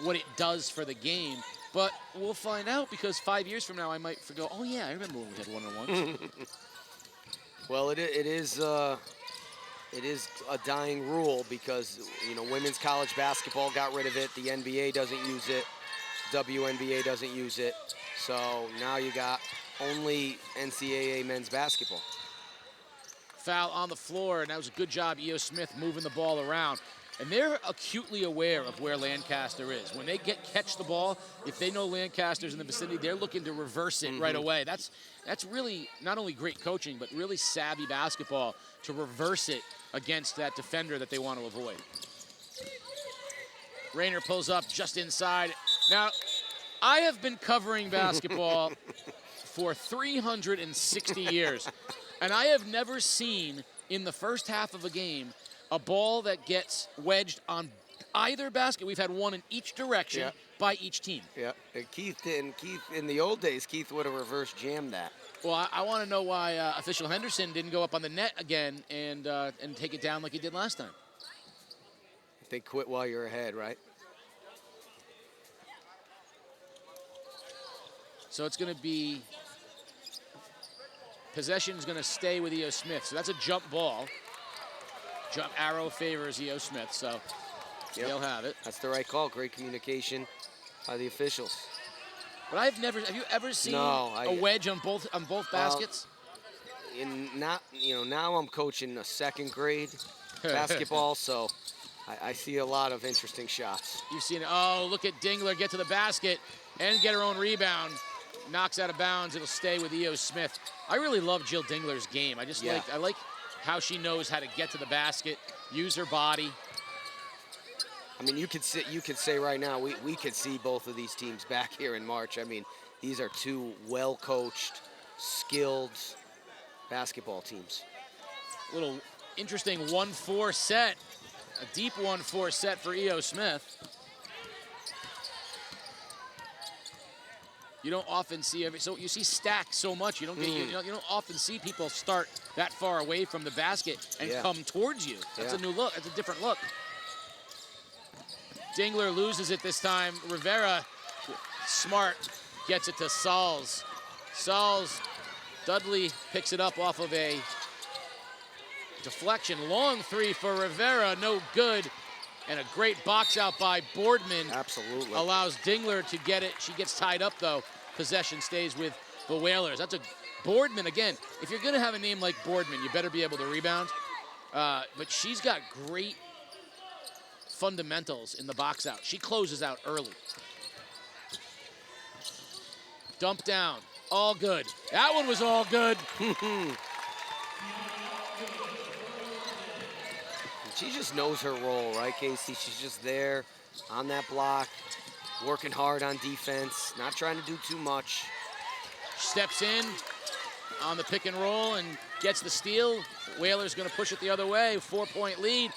what it does for the game, but we'll find out, because 5 years from now I might go, oh yeah, I remember when we had one-on-ones. Well, it is a dying rule, because, you know, women's college basketball got rid of it. The NBA doesn't use it. WNBA doesn't use it. So now you got only NCAA men's basketball. Foul on the floor, and that was a good job, E.O. Smith moving the ball around. And they're acutely aware of where Lancaster is. When they catch the ball, if they know Lancaster's in the vicinity, they're looking to reverse it right away. That's really not only great coaching, but really savvy basketball to reverse it against that defender that they want to avoid. Rayner pulls up just inside. Now, I have been covering basketball for 360 years, and I have never seen in the first half of a game a ball that gets wedged on either basket. We've had one in each direction by each team. Yeah, and Keith, in the old days, Keith would have reverse jammed that. Well, I want to know why official Henderson didn't go up on the net again and take it down like he did last time. They quit while you're ahead, right? So it's going to be, possession is going to stay with E.O. Smith. So that's a jump ball. Jump arrow favors E.O. Smith, so they'll have it. That's the right call. Great communication by the officials. But have you ever seen a wedge on both baskets? Now I'm coaching a second grade basketball, so I see a lot of interesting shots. You've seen it. Oh, look at Dingler get to the basket and get her own rebound. Knocks out of bounds. It'll stay with E.O. Smith. I really love Jill Dingler's game. I like how she knows how to get to the basket, use her body. I mean, you could say right now we could see both of these teams back here in March. I mean, these are two well-coached, skilled basketball teams. A little interesting 1-4 set, a deep 1-4 set for E.O. Smith. You don't often see so you see stacks so much. You don't get you don't often see people start that far away from the basket and come towards you. That's a new look. That's a different look. Dingler loses it this time. Rivera, smart, gets it to Sauls. Dudley picks it up off of a deflection. Long three for Rivera, no good. And a great box out by Boardman. Absolutely. Allows Dingler to get it. She gets tied up, though. Possession stays with the Whalers. That's a Boardman, again, if you're going to have a name like Boardman, you better be able to rebound. But she's got great fundamentals in the box out. She closes out early. Dump down. All good. That one was all good. She just knows her role, right, Casey? She's just there on that block, working hard on defense, not trying to do too much. Steps in on the pick and roll and gets the steal. Whalers going to push it the other way. 4-point lead,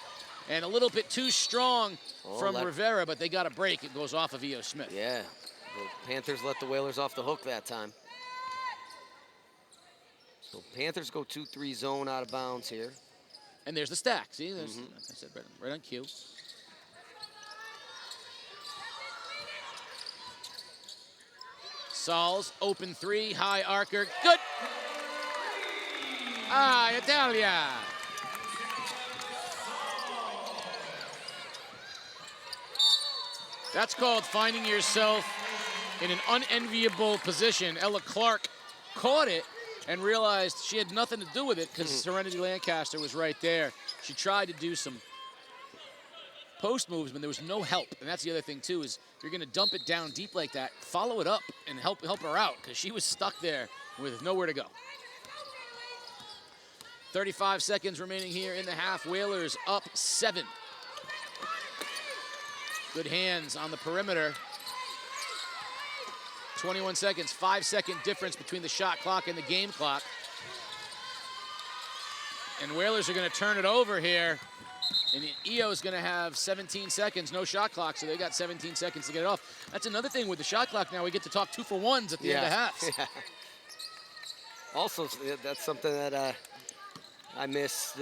and a little bit too strong from Rivera, but they got a break. It goes off of E.O. Smith. Yeah, the Panthers let the Whalers off the hook that time. So Panthers go 2-3 zone out of bounds here. And there's the stack. See, there's, like I said, right on cue. Sauls, open three, high arcer, good. Italia. That's called finding yourself in an unenviable position. Ella Clark caught it and realized she had nothing to do with it because Serenity Lancaster was right there. She tried to do some post moves, but there was no help. And that's the other thing, too, is if you're going to dump it down deep like that, follow it up and help her out, because she was stuck there with nowhere to go. 35 seconds remaining here in the half. Whalers up 7. Good hands on the perimeter. 21 seconds, 5-second difference between the shot clock and the game clock. And Whalers are going to turn it over here. And E.O. is going to have 17 seconds, no shot clock, so they got 17 seconds to get it off. That's another thing with the shot clock now. We get to talk 2-for-1s at the end of halves. Also, that's something that I missed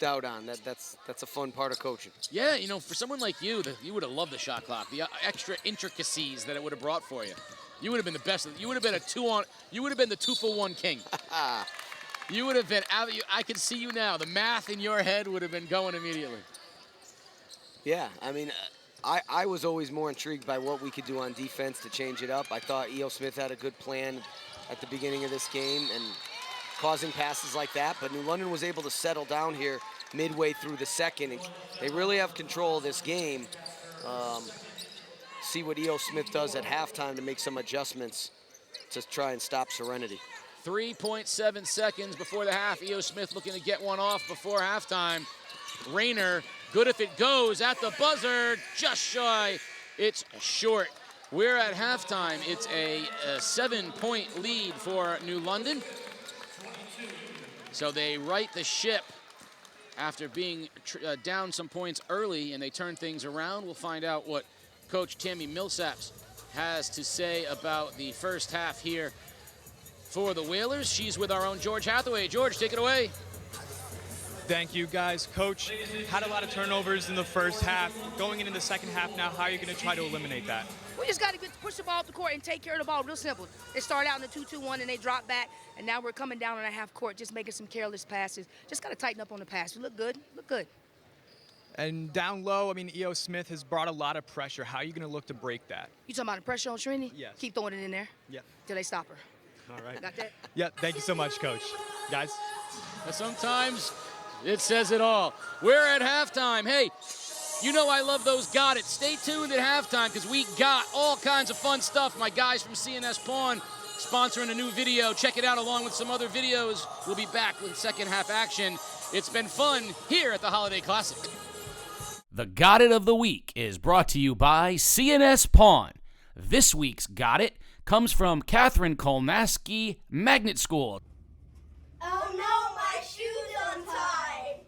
out on. That's a fun part of coaching. Yeah, you know, for someone like you, you would have loved the shot clock, the extra intricacies that it would have brought for you. You would have been the best. You would have been you would have been the 2-for-1 king. You would have been out. I can see you now. The math in your head would have been going immediately. Yeah, I mean, I was always more intrigued by what we could do on defense to change it up. I thought E.O. Smith had a good plan at the beginning of this game and causing passes like that, but New London was able to settle down here midway through the second, and they really have control of this game. See what E.O. Smith does at halftime to make some adjustments to try and stop Serenity. 3.7 seconds before the half. E.O. Smith looking to get one off before halftime. Rayner, good if it goes at the buzzer, just shy. It's short. We're at halftime. It's a 7-point lead for New London. So they right the ship after being down some points early, and they turn things around. We'll find out what Coach Tammy Millsaps has to say about the first half here for the Whalers. She's with our own George Hathaway. George, take it away. Thank you, guys. Coach, had a lot of turnovers in the first half. Going into the second half now, how are you going to try to eliminate that? We just got to push the ball up the court and take care of the ball. Real simple. They start out in the 2-2-1 and they drop back, and now we're coming down on a half court, just making some careless passes. Just got to tighten up on the pass. We look good. Look good. And down low, I mean, E.O. Smith has brought a lot of pressure. How are you going to look to break that? You talking about the pressure on Trinity? Yes. Keep throwing it in there. Yeah. Till they stop her. All right. Got that? Yeah, thank you so much, Coach. Guys. Sometimes it says it all. We're at halftime. Hey, you know I love those Got It. Stay tuned at halftime because we got all kinds of fun stuff. My guys from CNS Pawn sponsoring a new video. Check it out along with some other videos. We'll be back with second half action. It's been fun here at the Holiday Classic. The Got It of the Week is brought to you by CNS Pawn. This week's Got It comes from Catherine Kolnaski, Magnet School. Oh no, my shoe's untied.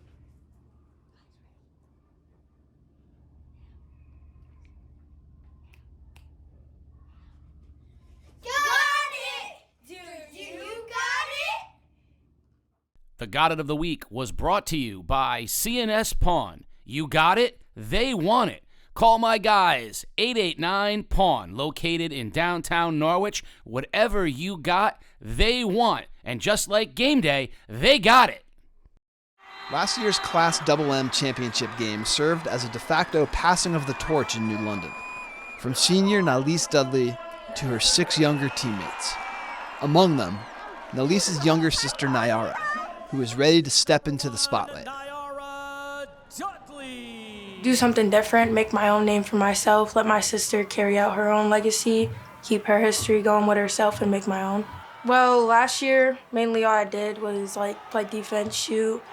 Got it! Dude, you got it? The Got It of the Week was brought to you by CNS Pawn. You got it, they want it. Call my guys, 889-PAWN, located in downtown Norwich. Whatever you got, they want. And just like game day, they got it. Last year's Class MM Championship game served as a de facto passing of the torch in New London, from senior Nalise Dudley to her 6 younger teammates. Among them, Nalise's younger sister Nyara, who is ready to step into the spotlight. Do something different, make my own name for myself, let my sister carry out her own legacy, keep her history going with herself and make my own. Well, last year, mainly all I did was play defense, shoot,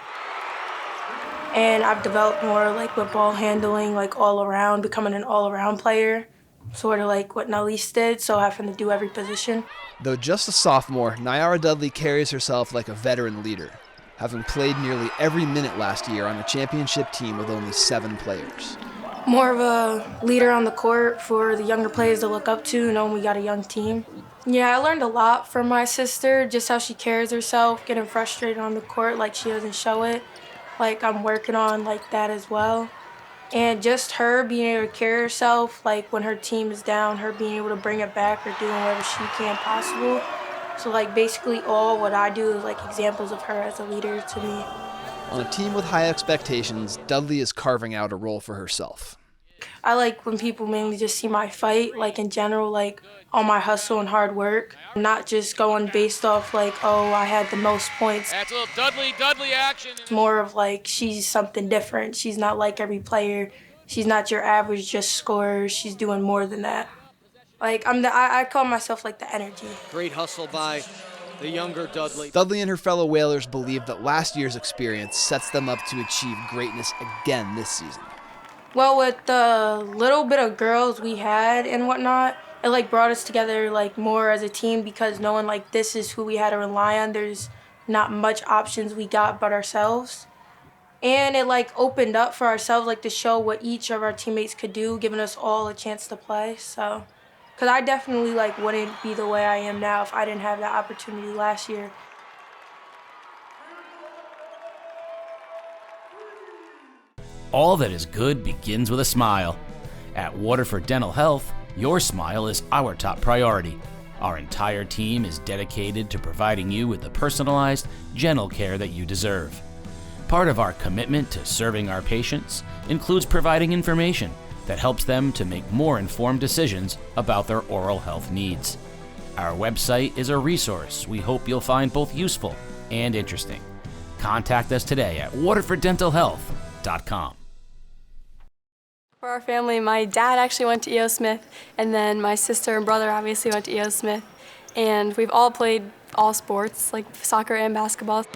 and I've developed more with ball handling, all around, becoming an all-around player, sort of like what Nalise did, so having to do every position. Though just a sophomore, Nyara Dudley carries herself like a veteran leader, having played nearly every minute last year on a championship team with only 7 players. More of a leader on the court for the younger players to look up to, knowing we got a young team. Yeah, I learned a lot from my sister, just how she carries herself, getting frustrated on the court like she doesn't show it. I'm working on that as well. And just her being able to carry herself, when her team is down, her being able to bring it back or doing whatever she can possible. So basically all what I do is examples of her as a leader to me. On a team with high expectations, Dudley is carving out a role for herself. I like when people mainly just see my fight, in general, all my hustle and hard work, not just going based off oh, I had the most points. That's a little Dudley action. It's more of she's something different. She's not like every player. She's not your average just scorer. She's doing more than that. I call myself the energy. Great hustle by the younger Dudley. Dudley and her fellow Whalers believe that last year's experience sets them up to achieve greatness again this season. Well, with the little bit of girls we had and whatnot, it brought us together more as a team because knowing this is who we had to rely on. There's not much options we got but ourselves. And it opened up for ourselves to show what each of our teammates could do, giving us all a chance to play. So Because I definitely wouldn't be the way I am now if I didn't have that opportunity last year. All that is good begins with a smile. At Waterford Dental Health, your smile is our top priority. Our entire team is dedicated to providing you with the personalized, gentle care that you deserve. Part of our commitment to serving our patients includes providing information that helps them to make more informed decisions about their oral health needs. Our website is a resource we hope you'll find both useful and interesting. Contact us today at waterforddentalhealth.com. For our family, my dad actually went to E.O. Smith, and then my sister and brother obviously went to E.O. Smith. And we've all played all sports, like soccer and basketball.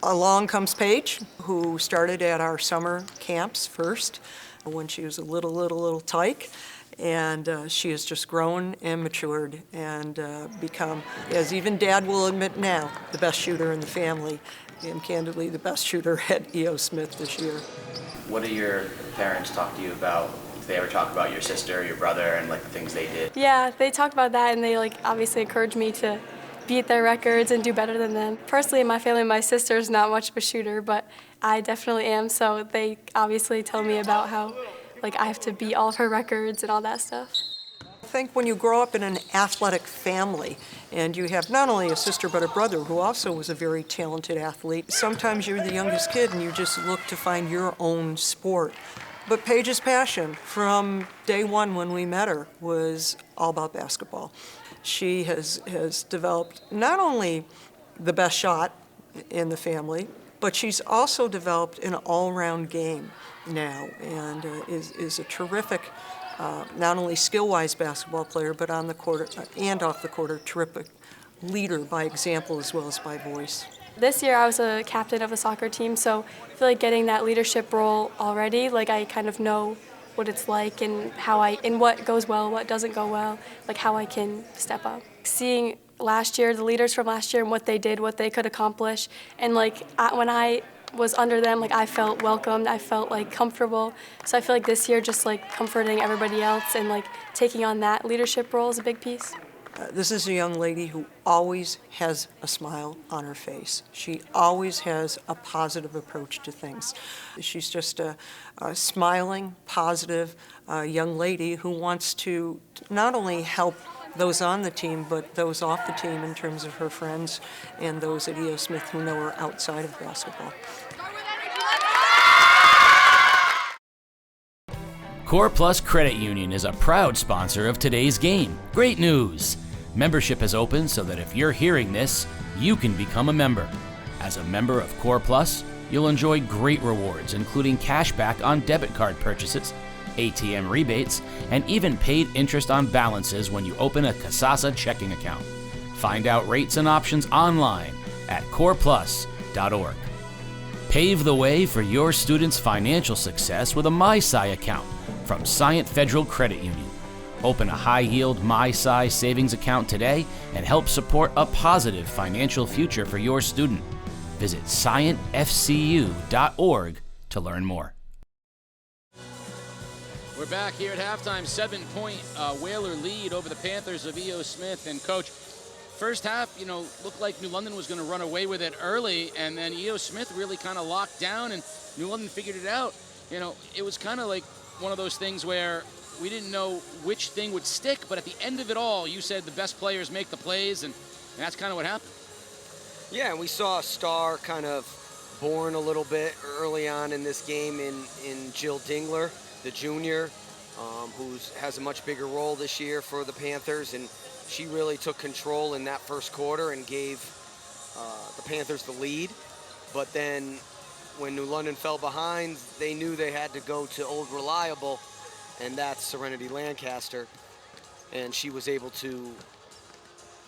Along comes Paige, who started at our summer camps first when she was a little tyke. And she has just grown and matured and become, as even Dad will admit now, the best shooter in the family, and candidly the best shooter at E.O. Smith this year. What do your parents talk to you about? Do they ever talk about your sister, your brother, and the things they did? Yeah, they talk about that, and they obviously encourage me to beat their records and do better than them. Personally, in my family, my sister's not much of a shooter, but I definitely am, so they obviously tell me about how I have to beat all of her records and all that stuff. I think when you grow up in an athletic family and you have not only a sister but a brother who also was a very talented athlete, sometimes you're the youngest kid and you just look to find your own sport. But Paige's passion from day one when we met her was all about basketball. She has developed not only the best shot in the family, but she's also developed an all-round game now and is a terrific, not only skill-wise basketball player, but on the court and off the court, a terrific leader by example as well as by voice. This year I was a captain of a soccer team, so I feel like getting that leadership role already, I kind of know what it's like and and what goes well, what doesn't go well, how I can step up. Seeing last year, the leaders from last year and what they did, what they could accomplish, and when I was under them, I felt welcomed, I felt comfortable. So I feel like this year just comforting everybody else and taking on that leadership role is a big piece. This is a young lady who always has a smile on her face. She always has a positive approach to things. She's just a smiling, positive young lady who wants to not only help those on the team, but those off the team in terms of her friends and those at E.O. Smith who know her outside of basketball. Core Plus Credit Union is a proud sponsor of today's game. Great news! Membership has opened so that if you're hearing this, you can become a member. As a member of Core Plus, you'll enjoy great rewards, including cash back on debit card purchases, ATM rebates, and even paid interest on balances when you open a Kasasa checking account. Find out rates and options online at coreplus.org. Pave the way for your students' financial success with a MySci account from Scient Federal Credit Union. Open a high-yield MySci savings account today and help support a positive financial future for your student. Visit scientfcu.org to learn more. We're back here at halftime, 7-point Whaler lead over the Panthers of E.O. Smith. And Coach, first half, looked like New London was going to run away with it early, and then E.O. Smith really kind of locked down, and New London figured it out. It was kind of like one of those things where we didn't know which thing would stick, but at the end of it all, you said the best players make the plays, and that's kind of what happened. Yeah, and we saw a star kind of born a little bit early on in this game in Jill Dingler, the junior, who has a much bigger role this year for the Panthers, and she really took control in that first quarter and gave the Panthers the lead. But then when New London fell behind, they knew they had to go to old reliable, and that's Serenity Lancaster, and she was able to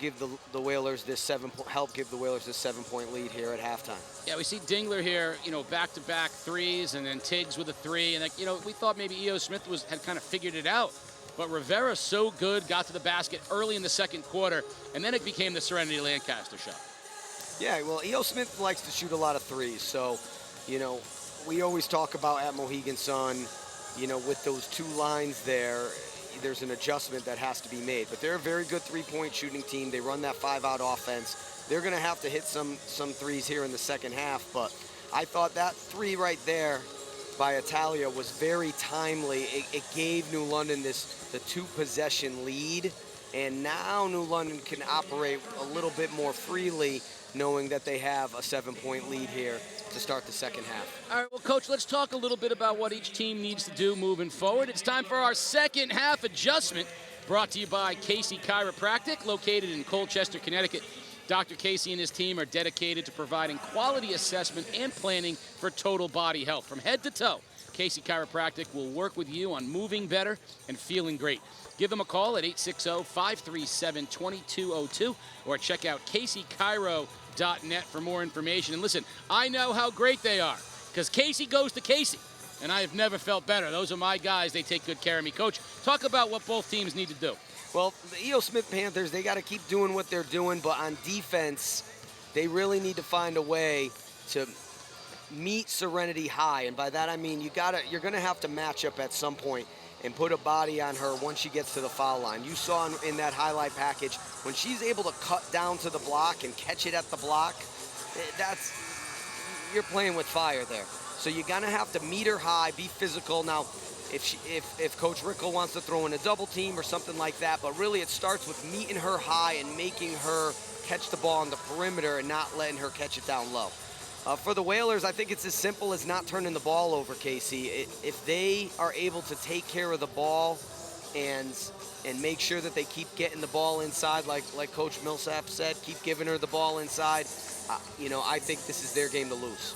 give the Whalers this help give the Whalers this 7-point lead here at halftime. Yeah, we see Dingler here, back-to-back threes, and then Tiggs with a three, and we thought maybe E.O. Smith had kind of figured it out, but Rivera so good, got to the basket early in the second quarter, and then it became the Serenity Lancaster shot. Yeah, well, E.O. Smith likes to shoot a lot of threes, so we always talk about at Mohegan Sun, with those two lines there, there's an adjustment that has to be made. But they're a very good three-point shooting team. They run that 5-out offense. They're going to have to hit some threes here in the second half. But I thought that three right there by Italia was very timely. It gave New London the 2-possession lead. And now New London can operate a little bit more freely, knowing that they have a 7-point lead here to start the second half. All right, well, Coach, let's talk a little bit about what each team needs to do moving forward. It's time for our second half adjustment, brought to you by Casey Chiropractic, located in Colchester, Connecticut. Dr. Casey and his team are dedicated to providing quality assessment and planning for total body health. From head to toe, Casey Chiropractic will work with you on moving better and feeling great. Give them a call at 860-537-2202 or check out CaseyChiro.net for more information. And listen, I know how great they are because Casey goes to Casey, and I have never felt better. Those are my guys. They take good care of me. Coach, talk about what both teams need to do. Well, the E.O. Smith Panthers, they got to keep doing what they're doing, but on defense, they really need to find a way to meet Serenity High. And by that I mean you're going to have to match up at some point and put a body on her once she gets to the foul line. You saw in that highlight package, when she's able to cut down to the block and catch it at the block, you're playing with fire there. So you're gonna have to meet her high, be physical. Now, if Coach Rickle wants to throw in a double team or something like that, but really it starts with meeting her high and making her catch the ball on the perimeter and not letting her catch it down low. For the Whalers, I think it's as simple as not turning the ball over, Casey. If they are able to take care of the ball and make sure that they keep getting the ball inside, like Coach Millsap said, keep giving her the ball inside, I think this is their game to lose.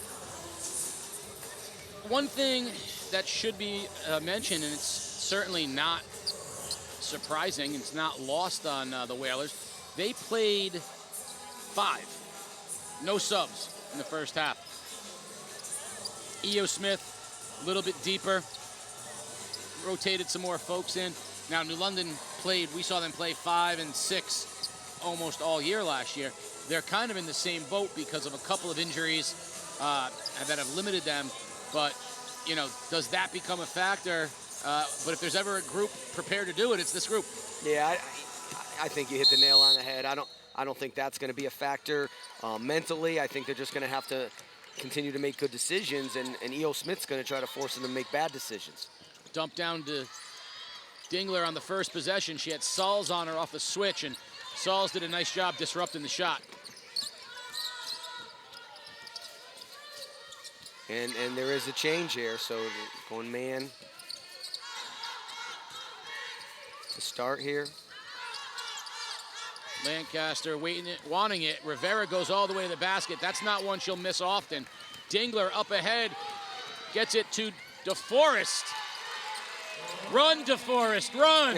One thing that should be mentioned, and it's certainly not surprising, it's not lost on the Whalers, they played 5, no subs in the first half. E.O. Smith, a little bit deeper, rotated some more folks in. Now, New London we saw them play 5 and 6 almost all year last year. They're kind of in the same boat because of a couple of injuries that have limited them. But, does that become a factor? But if there's ever a group prepared to do it, it's this group. Yeah, I think you hit the nail on the head. I don't think that's going to be a factor. Mentally, I think they're just going to have to continue to make good decisions, and E.O. Smith's going to try to force them to make bad decisions. Dump down to Dingler on the first possession. She had Sauls on her off the switch, and Sauls did a nice job disrupting the shot. And there is a change here, so going man to start here. Lancaster wanting it. Rivera goes all the way to the basket. That's not one she'll miss often. Dingler up ahead, gets it to DeForest. Run, DeForest, run!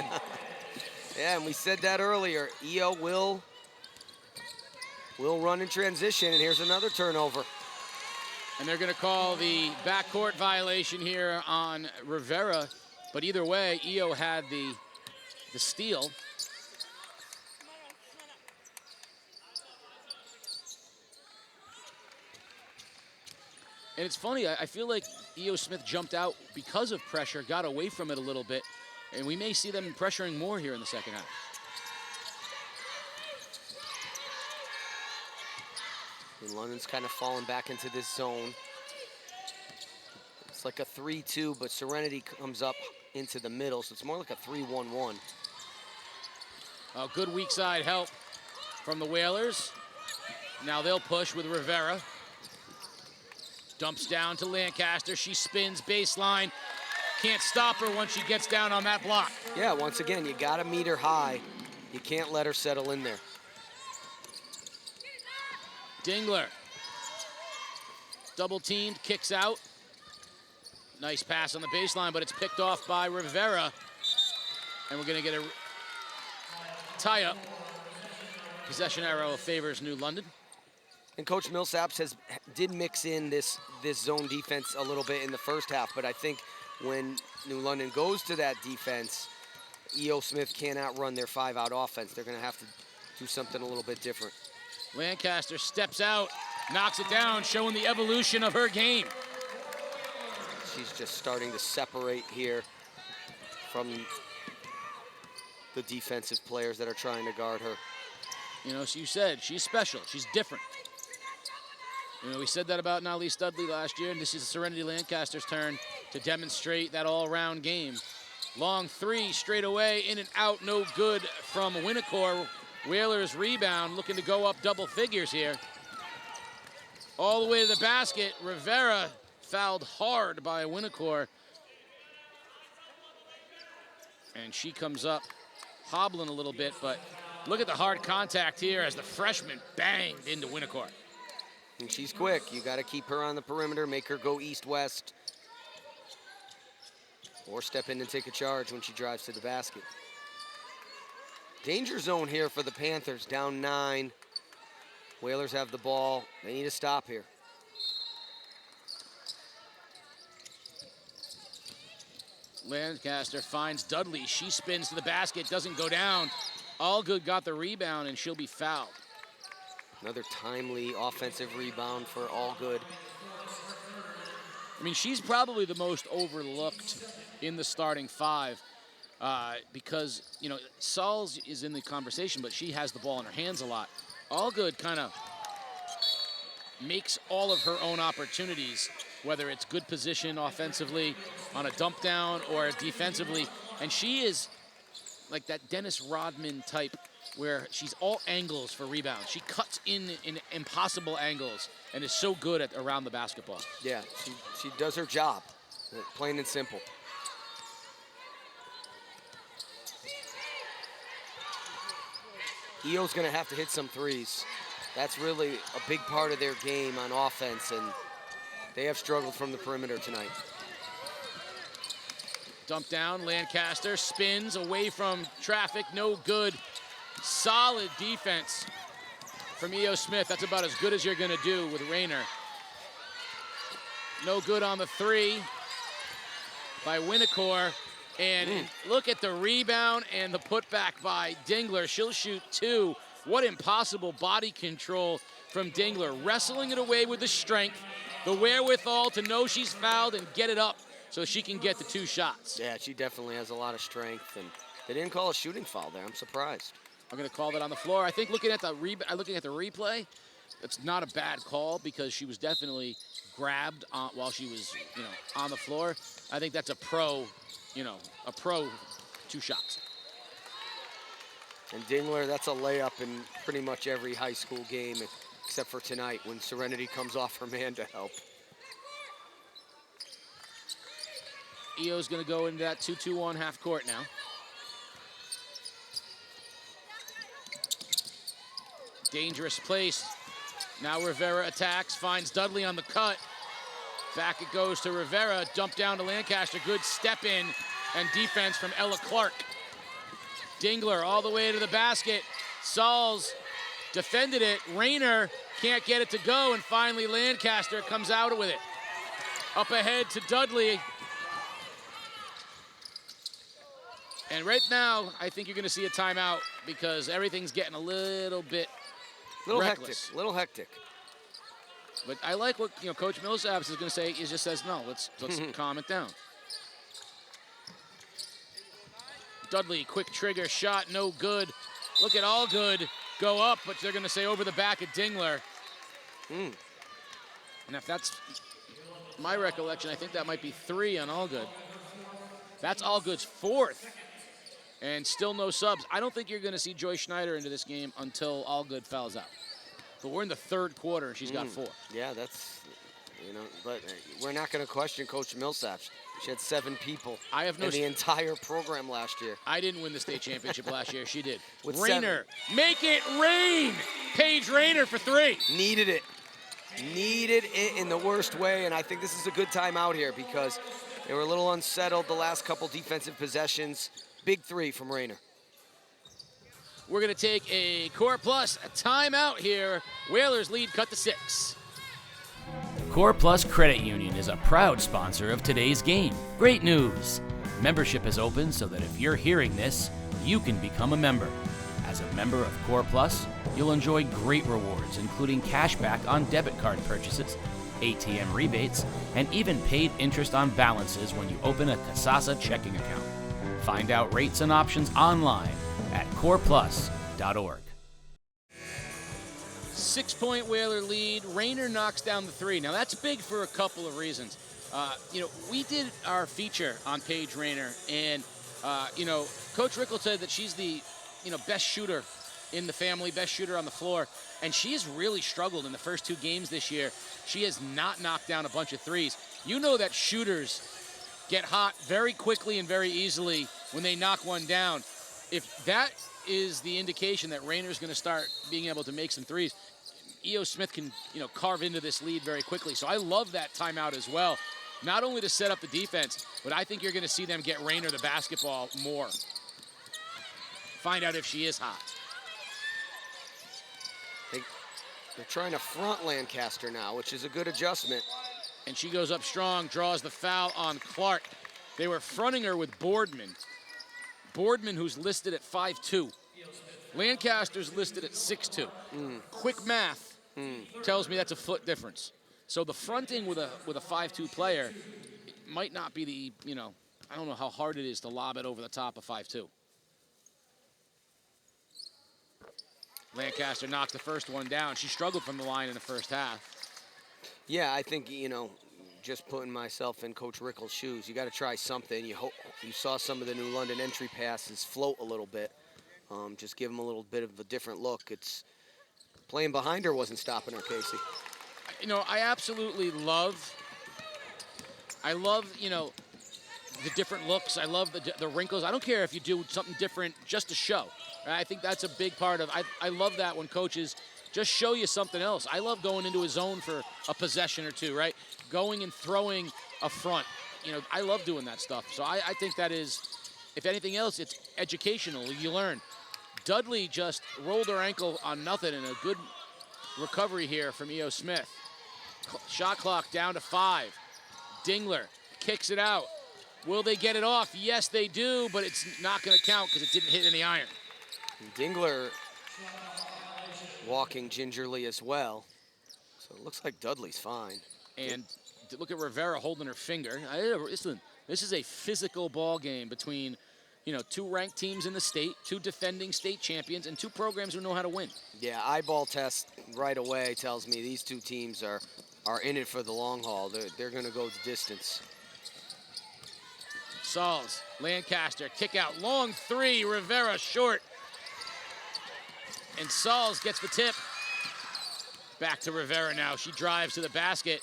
Yeah, and we said that earlier. E.O. will run in transition, and here's another turnover. And they're going to call the backcourt violation here on Rivera. But either way, E.O. had the steal. And it's funny, I feel like E.O. Smith jumped out because of pressure, got away from it a little bit, and we may see them pressuring more here in the second half. And London's kind of fallen back into this zone. It's like a 3-2, but Serenity comes up into the middle, so it's more like a 3-1-1. Good weak side help from the Whalers. Now they'll push with Rivera. Dumps down to Lancaster. She spins baseline. Can't stop her once she gets down on that block. Yeah, once again, you got to meet her high. You can't let her settle in there. Dingler. Double teamed, kicks out. Nice pass on the baseline, but it's picked off by Rivera. And we're going to get a tie-up. Possession arrow favors New London. And Coach Millsap did mix in this zone defense a little bit in the first half, but I think when New London goes to that defense, E.O. Smith cannot run their 5-out offense. They're going to have to do something a little bit different. Lancaster steps out, knocks it down, showing the evolution of her game. She's just starting to separate here from the defensive players that are trying to guard her. You know, so you said she's special. She's different. You know, we said that about Natalie Studley last year, and this is Serenity Lancaster's turn to demonstrate that all-around game. Long three straight away, in and out, no good from Winnicor. Whalers rebound, looking to go up double figures here. All the way to the basket. Rivera fouled hard by Winnicor. And she comes up hobbling a little bit, but look at the hard contact here as the freshman banged into Winnicor. And she's quick. You got to keep her on the perimeter, make her go east-west, or step in and take a charge when she drives to the basket. Danger zone here for the Panthers, down 9. Whalers have the ball. They need to stop here. Lancaster finds Dudley. She spins to the basket, doesn't go down. Allgood got the rebound, and she'll be fouled. Another timely offensive rebound for Allgood. I mean, she's probably the most overlooked in the starting 5 because, you know, Sauls is in the conversation, but she has the ball in her hands a lot. Allgood kind of makes all of her own opportunities, whether it's good position offensively on a dump down or defensively. And she is like that Dennis Rodman type where she's all angles for rebounds. She cuts in impossible angles and is so good at around the basketball. Yeah, she does her job, plain and simple. EO's gonna have to hit some threes. That's really a big part of their game on offense, and they have struggled from the perimeter tonight. Dump down, Lancaster spins away from traffic, no good. Solid defense from E.O. Smith. That's about as good as you're gonna do with Rayner. No good on the 3 by Winnicor. And look at the rebound and the putback by Dingler. She'll shoot 2. What impossible body control from Dingler. Wrestling it away with the strength, the wherewithal to know she's fouled and get it up so she can get the 2 shots. Yeah, she definitely has a lot of strength, and they didn't call a shooting foul there. I'm surprised. I'm gonna call that on the floor. I think looking at the replay, it's not a bad call because she was definitely grabbed while she was, you know, on the floor. I think that's a pro 2 shots. And Dingler, that's a layup in pretty much every high school game except for tonight when Serenity comes off her man to help. EO's gonna go into that 2-2-1 half court now. Dangerous place. Now Rivera attacks, finds Dudley on the cut. Back it goes to Rivera, dump down to Lancaster. Good step in and defense from Ella Clark. Dingler all the way to the basket. Sauls defended it. Rayner can't get it to go, and finally Lancaster comes out with it. Up ahead to Dudley. And right now, I think you're gonna see a timeout because everything's getting a little bit reckless. Little hectic. But I like what Coach Millsaps is going to say. He just says, no, let's calm it down. Dudley, quick trigger shot, no good. Look at Allgood go up, but they're going to say over the back of Dingler. And if that's my recollection, I think that might be 3 on Allgood. That's Allgood's 4th. And still no subs. I don't think you're going to see Joy Schneider into this game until Allgood fouls out. But we're in the 3rd quarter, and she's got 4. Yeah, that's, but we're not going to question Coach Millsaps. She had 7 people in the entire program last year. I didn't win the state championship last year. She did. With Rayner, make it rain! Paige Rayner for 3. Needed it. Needed it in the worst way, and I think this is a good timeout here because they were a little unsettled the last couple defensive possessions. Big 3 from Rayner. We're going to take a Core Plus timeout here. Whalers lead cut to 6. Core Plus Credit Union is a proud sponsor of today's game. Great news! Membership is open so that if you're hearing this, you can become a member. As a member of Core Plus, you'll enjoy great rewards, including cash back on debit card purchases, ATM rebates, and even paid interest on balances when you open a Kasasa checking account. Find out rates and options online at coreplus.org. 6-point Whaler lead. Rayner knocks down the 3. Now that's big for a couple of reasons. We did our feature on Paige Rayner, and Coach Rickle said that she's the best shooter in the family, best shooter on the floor, and she has really struggled in the first 2 games this year. She has not knocked down a bunch of threes. You know that shooters get hot very quickly and very easily when they knock one down. If that is the indication that Rayner's going to start being able to make some threes, E.O. Smith can, carve into this lead very quickly. So I love that timeout as well, not only to set up the defense, but I think you're going to see them get Rayner the basketball more. Find out if she is hot. They're trying to front Lancaster now, which is a good adjustment. And she goes up strong, draws the foul on Clark. They were fronting her with Boardman. Boardman, who's listed at 5'2". Lancaster's listed at 6'2". Quick math tells me that's a foot difference. So the fronting with a 5'2" player, it might not be the, I don't know how hard it is to lob it over the top of 5'2". Lancaster knocks the first one down. She struggled from the line in the first half. Yeah, I think, just putting myself in Coach Rickle's shoes, you got to try something. You saw some of the New London entry passes float a little bit. Just give them a little bit of a different look. It's playing behind her wasn't stopping her, Casey. I absolutely love, the different looks. I love the wrinkles. I don't care if you do something different just to show. I think that's a big part of, I love that when coaches just show you something else. I love going into a zone for a possession or two, right? Going and throwing a front. I love doing that stuff. So I think that is, if anything else, it's educational. You learn. Dudley just rolled her ankle on nothing, and a good recovery here from E.O. Smith. Shot clock down to 5. Dingler kicks it out. Will they get it off? Yes, they do, but it's not going to count because it didn't hit any iron. Dingler walking gingerly as well. So it looks like Dudley's fine. And look at Rivera holding her finger. Listen, this is a physical ball game between, 2 ranked teams in the state, 2 defending state champions, and 2 programs who know how to win. Yeah, eyeball test right away tells me these 2 teams are in it for the long haul. They're going to go the distance. Sauls, Lancaster, kick out, long 3, Rivera short. And Sauls gets the tip. Back to Rivera now. She drives to the basket.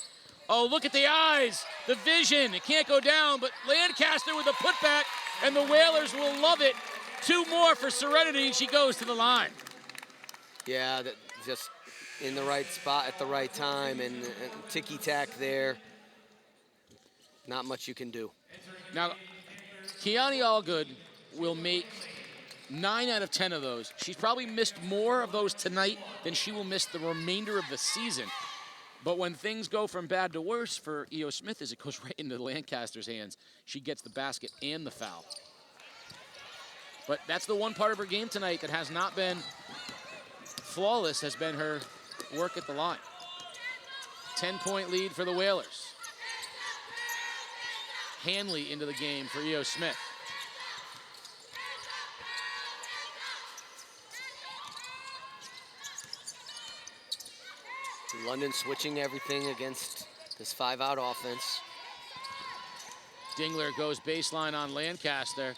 Oh, look at the eyes, the vision. It can't go down, but Lancaster with a putback, and the Whalers will love it. 2 more for Serenity, and she goes to the line. Yeah, just in the right spot at the right time, and ticky-tack there. Not much you can do. Now, Kiani Allgood will make 9 out of 10 of those. She's probably missed more of those tonight than she will miss the remainder of the season. But when things go from bad to worse for E.O. Smith, as it goes right into Lancaster's hands, she gets the basket and the foul. But that's the one part of her game tonight that has not been flawless, has been her work at the line. 10-point lead for the Whalers. Hanley into the game for E.O. Smith. London switching everything against this 5-out offense. Dingler goes baseline on Lancaster.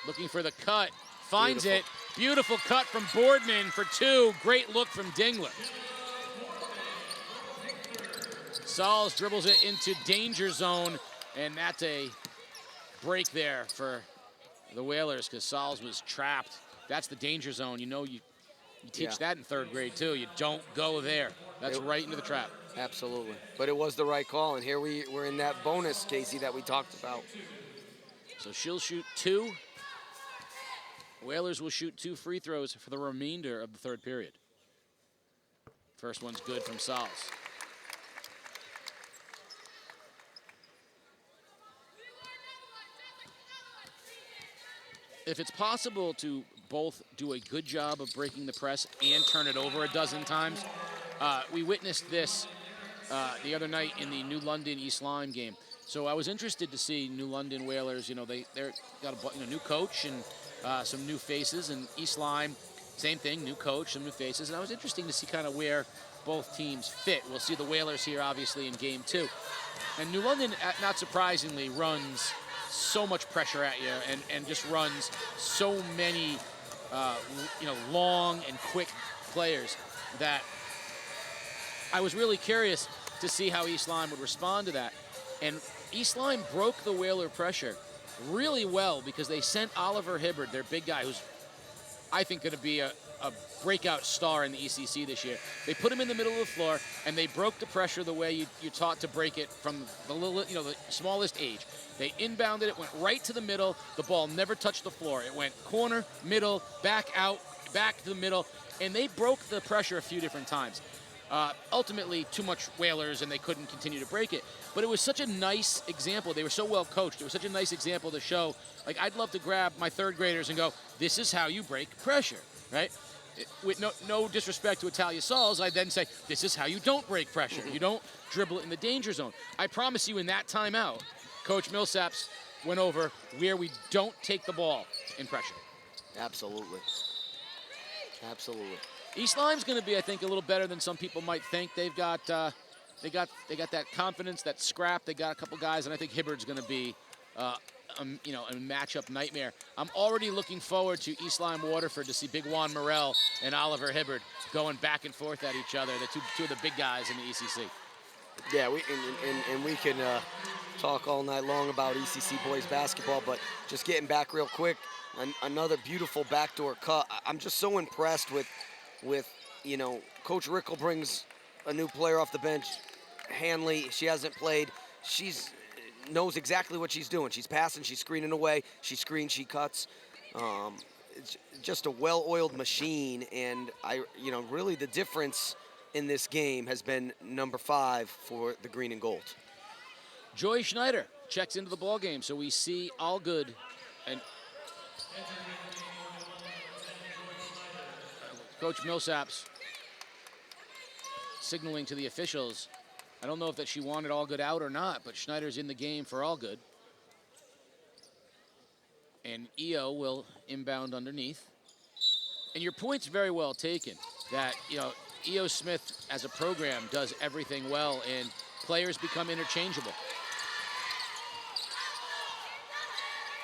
Looking for the cut. Finds it. Beautiful cut from Boardman for 2. Great look from Dingler. Sauls dribbles it into danger zone, and that's a break there for the Whalers because Sauls was trapped. That's the danger zone. You teach that in 3rd grade too. You don't go there. That's right into the trap. Absolutely. But it was the right call, and here we're in that bonus, Casey, that we talked about. So she'll shoot 2. Whalers will shoot 2 free throws for the remainder of the 3rd period. First one's good from Sauls. If it's possible to both do a good job of breaking the press and turn it over a dozen times, we witnessed this the other night in the New London East Lyme game. So I was interested to see New London Whalers. They're got a new coach and some new faces, and East Lyme, same thing, new coach, some new faces. And I was interesting to see kind of where both teams fit. We'll see the Whalers here, obviously, in game 2. And New London, not surprisingly, runs so much pressure at you and just runs so many, long and quick players that I was really curious to see how East Lyme would respond to that. And East Lyme broke the Whaler pressure really well because they sent Oliver Hibbard, their big guy, who's I think going to be a breakout star in the ECC this year. They put him in the middle of the floor, and they broke the pressure the way you're taught to break it from the smallest age. They inbounded it, went right to the middle. The ball never touched the floor. It went corner, middle, back out, back to the middle, and they broke the pressure a few different times. Ultimately, too much Whalers, and they couldn't continue to break it. But it was such a nice example. They were so well coached. It was such a nice example to show. Like, I'd love to grab my third graders and go, this is how you break pressure, right? With no disrespect to Italia Sauls, I'd then say, this is how you don't break pressure. You don't dribble it in the danger zone. I promise you in that timeout, Coach Millsaps went over where we don't take the ball in pressure. Absolutely. Absolutely. East Lyme's going to be, I think, a little better than some people might think. They got that confidence, that scrap. They got a couple guys, and I think Hibbard's going to be, a matchup nightmare. I'm already looking forward to East Lyme Waterford to see Big Juan Morel and Oliver Hibbard going back and forth at each other. The two of the big guys in the ECC. Yeah, we can talk all night long about ECC boys basketball, but just getting back real quick, another beautiful backdoor cut. I'm just so impressed with Coach Rickle brings a new player off the bench. Hanley, she hasn't played. She's knows exactly what she's doing. She's passing, she's screening away, she screens, she cuts. It's just a well-oiled machine, and really the difference in this game has been number 5 for the green and gold. Joy Schneider checks into the ball game, so we see Allgood and Coach Millsaps signaling to the officials. I don't know if that she wanted Allgood out or not, but Schneider's in the game for Allgood. And EO will inbound underneath. And your point's very well taken, that, EO Smith as a program does everything well, and players become interchangeable.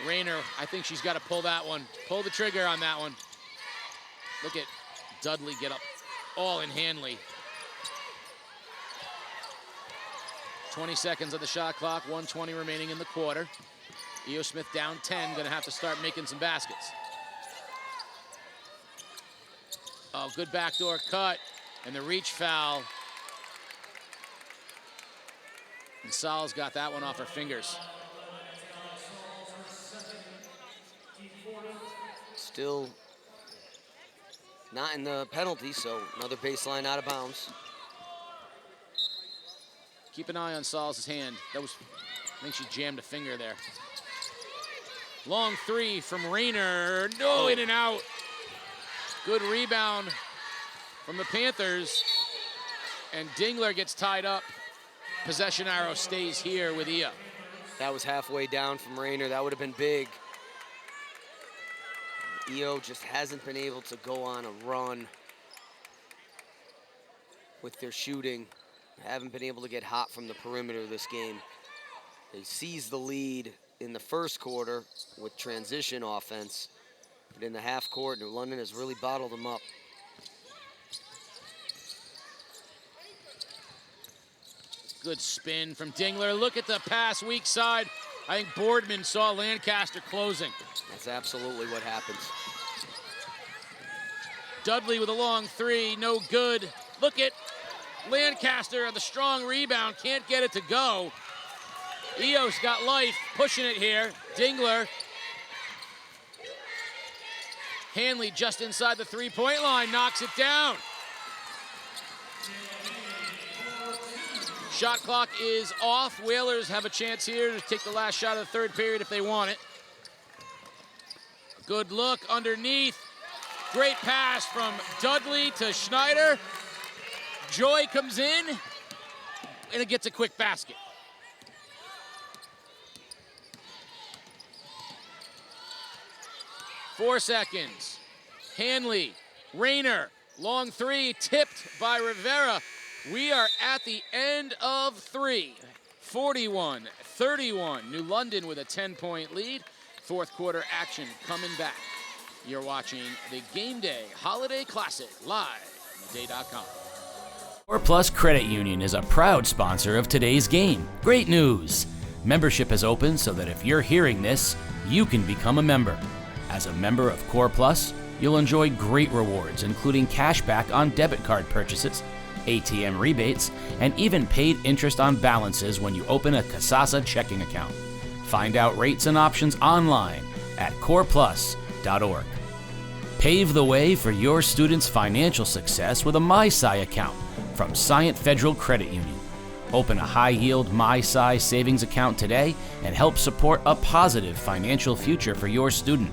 Rayner, I think she's got to pull that one. Pull the trigger on that one. Look at Dudley get up all in Hanley. 20 seconds of the shot clock, 1:20 remaining in the quarter. EO Smith down 10, gonna have to start making some baskets. Oh, good backdoor cut, and the reach foul. And Sal's got that one off her fingers. Still not in the penalty, so another baseline out of bounds. Keep an eye on Sal's hand. I think she jammed a finger there. Long 3 from Rayner. No, in and out. Good rebound from the Panthers. And Dingler gets tied up. Possession arrow stays here with EO. That was halfway down from Rayner. That would have been big. EO just hasn't been able to go on a run with their shooting. Haven't been able to get hot from the perimeter this game. They seized the lead in the first quarter with transition offense. But in the half court, New London has really bottled them up. Good spin from Dingler. Look at the pass, weak side. I think Boardman saw Lancaster closing. That's absolutely what happens. Dudley with a long 3, no good. Look at Lancaster, the strong rebound, can't get it to go. EO's got life, pushing it here. Dingler. Hanley just inside the 3-point line, knocks it down. Shot clock is off. Whalers have a chance here to take the last shot of the third period if they want it. Good look underneath. Great pass from Dudley to Schneider. Joy comes in, and it gets a quick basket. 4 seconds. Hanley, Rayner, long three, tipped by Rivera. We are at the end of 3. 41-31. New London with a 10-point lead. Fourth quarter action coming back. You're watching the Game Day Holiday Classic live on theday.com. Core Plus Credit Union is a proud sponsor of today's game. Great news! Membership has opened so that if you're hearing this, you can become a member. As a member of Core Plus, you'll enjoy great rewards, including cash back on debit card purchases, ATM rebates, and even paid interest on balances when you open a Kasasa checking account. Find out rates and options online at coreplus.org. Pave the way for your students' financial success with a MySci account from Scient Federal Credit Union. Open a high-yield MySci savings account today and help support a positive financial future for your student.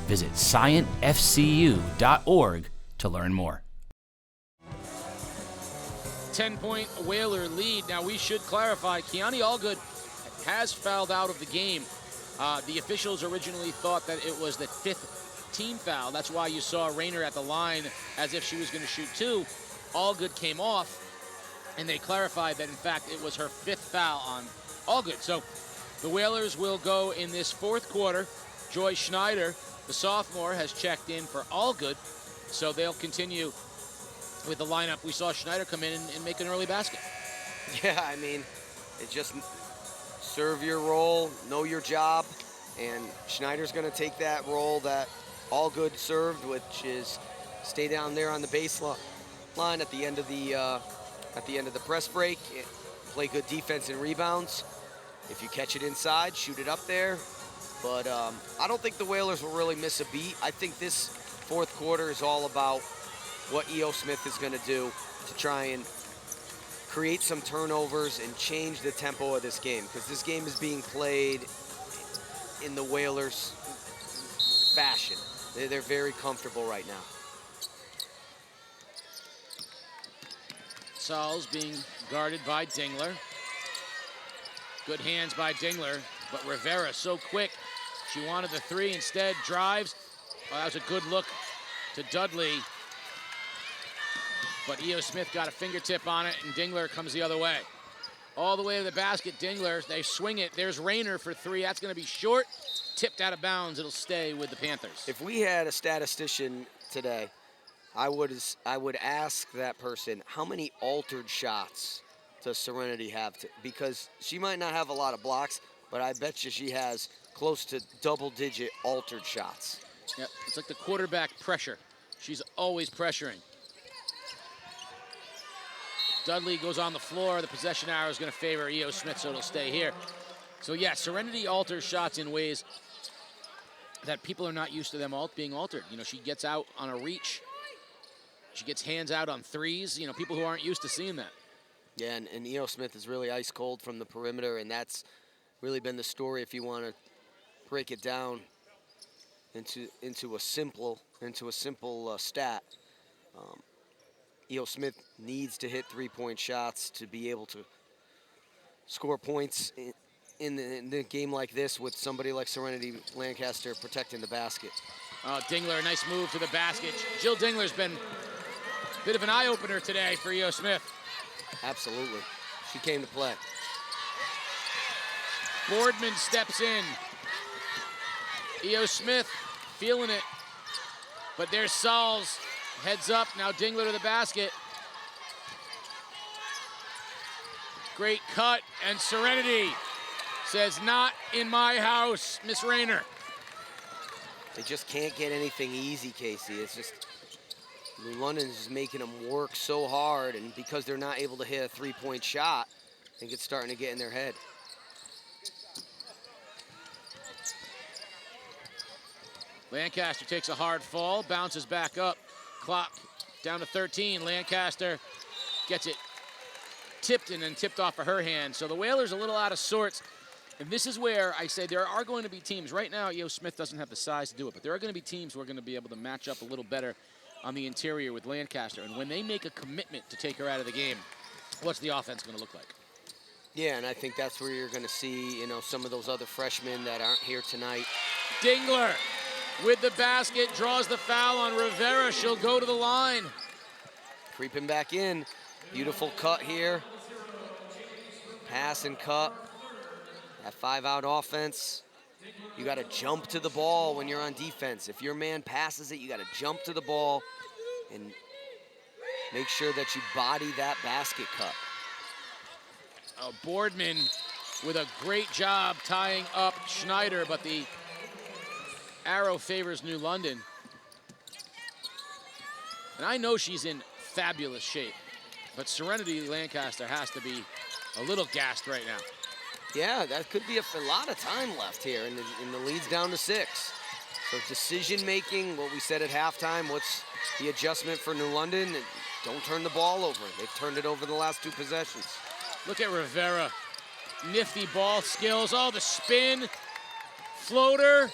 Visit scientfcu.org to learn more. 10-point Whaler lead. Now we should clarify, Kiani Allgood has fouled out of the game. The officials originally thought that it was the 5th team foul. That's why you saw Rayner at the line as if she was going to shoot 2. Allgood came off, and they clarified that in fact it was her 5th foul on Allgood. So the Whalers will go in this fourth quarter. Joy Schneider, the sophomore, has checked in for Allgood, so they'll continue with the lineup. We saw Schneider come in and make an early basket. Yeah, I mean, it just serve your role, know your job, and Schneider's going to take that role that Allgood served, which is stay down there on the baseline at the end of the press break, play good defense and rebounds. If you catch it inside, shoot it up there. But I don't think the Whalers will really miss a beat. I think this fourth quarter is all about what E.O. Smith is going to do to try and create some turnovers and change the tempo of this game, because this game is being played in the Whalers' fashion. They're very comfortable right now. Sauls being guarded by Dingler. Good hands by Dingler, but Rivera so quick. She wanted the 3, instead drives. Oh, that was a good look to Dudley. But E.O. Smith got a fingertip on it, and Dingler comes the other way. All the way to the basket, Dingler, they swing it. There's Rayner for 3. That's going to be short. Tipped out of bounds. It'll stay with the Panthers. If we had a statistician today, I would ask that person, how many altered shots does Serenity have? Because she might not have a lot of blocks, but I bet you she has close to double-digit altered shots. Yep, it's like the quarterback pressure. She's always pressuring. Dudley goes on the floor. The possession arrow is going to favor E.O. Smith, so it'll stay here. So, yeah, Serenity alters shots in ways that people are not used to them being altered. You know, she gets out on a reach. She gets hands out on 3s. You know, people who aren't used to seeing that. Yeah, and E.O. Smith is really ice cold from the perimeter, and that's really been the story if you want to break it down into a simple stat. E.O. Smith needs to hit 3-point shots to be able to score points in the game like this with somebody like Serenity Lancaster protecting the basket. Dingler, nice move to the basket. Jill Dingler's been a bit of an eye-opener today for E.O. Smith. Absolutely. She came to play. Boardman steps in. E.O. Smith feeling it. But there's Sauls. Heads up, now Dingler to the basket. Great cut, and Serenity says, not in my house, Miss Rayner. They just can't get anything easy, Casey. It's just, London's just making them work so hard, and because they're not able to hit a 3-point shot, I think it's starting to get in their head. Lancaster takes a hard fall, bounces back up. Clock down to 13. Lancaster gets it tipped and then tipped off of her hand. So the Whalers a little out of sorts. And this is where I say there are going to be teams. Right now, E.O. Smith doesn't have the size to do it, but there are going to be teams who are going to be able to match up a little better on the interior with Lancaster. And when they make a commitment to take her out of the game, what's the offense going to look like? Yeah, and I think that's where you're going to see, some of those other freshmen that aren't here tonight. Dingler with the basket, draws the foul on Rivera. She'll go to the line. Creeping back in. Beautiful cut here. Pass and cut. That 5-out offense. You got to jump to the ball when you're on defense. If your man passes it, you got to jump to the ball and make sure that you body that basket cut. Boardman with a great job tying up Schneider, but the arrow favors New London. And I know she's in fabulous shape, but Serenity Lancaster has to be a little gassed right now. Yeah, that could be a lot of time left here, and the lead's down to 6. So decision-making, what we said at halftime, what's the adjustment for New London? Don't turn the ball over. They've turned it over the last 2 possessions. Look at Rivera. Nifty ball skills. Oh, the spin. Floater.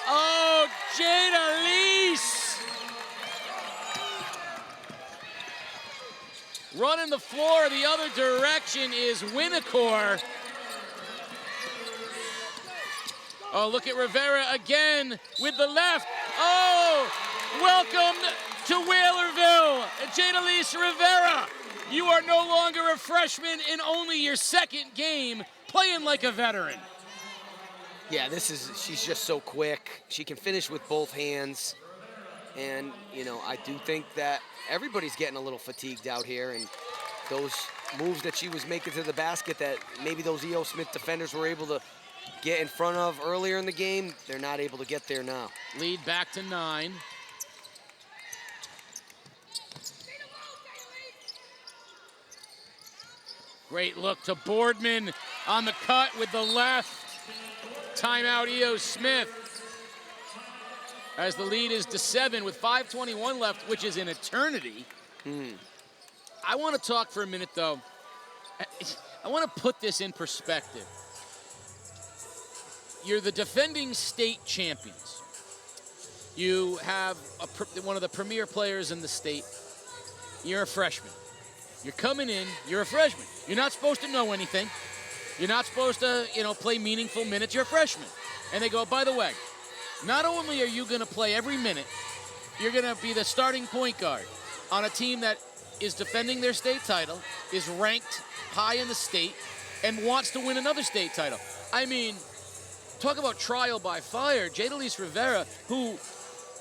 Oh, Jada Lease. Running the floor the other direction is Winnicor. Oh, look at Rivera again with the left. Oh, welcome to Whalerville, Jada Lease Rivera. You are no longer a freshman in only your 2nd game, playing like a veteran. Yeah, she's just so quick. She can finish with both hands. And, you know, I do think that everybody's getting a little fatigued out here, and those moves that she was making to the basket that maybe those E.O. Smith defenders were able to get in front of earlier in the game, they're not able to get there now. Lead back to 9. Great look to Boardman on the cut with the left. Timeout E.O. Smith. As the lead is to 7 with 5:21 left, which is an eternity. I want to talk for a minute, though. I want to put this in perspective. You're the defending state champions. You have one of the premier players in the state. You're a freshman. You're coming in, you're a freshman. You're not supposed to know anything. You're not supposed to, play meaningful minutes. You're a freshman. And they go, by the way, not only are you going to play every minute, you're going to be the starting point guard on a team that is defending their state title, is ranked high in the state, and wants to win another state title. I mean, talk about trial by fire. Jada Lease Rivera, who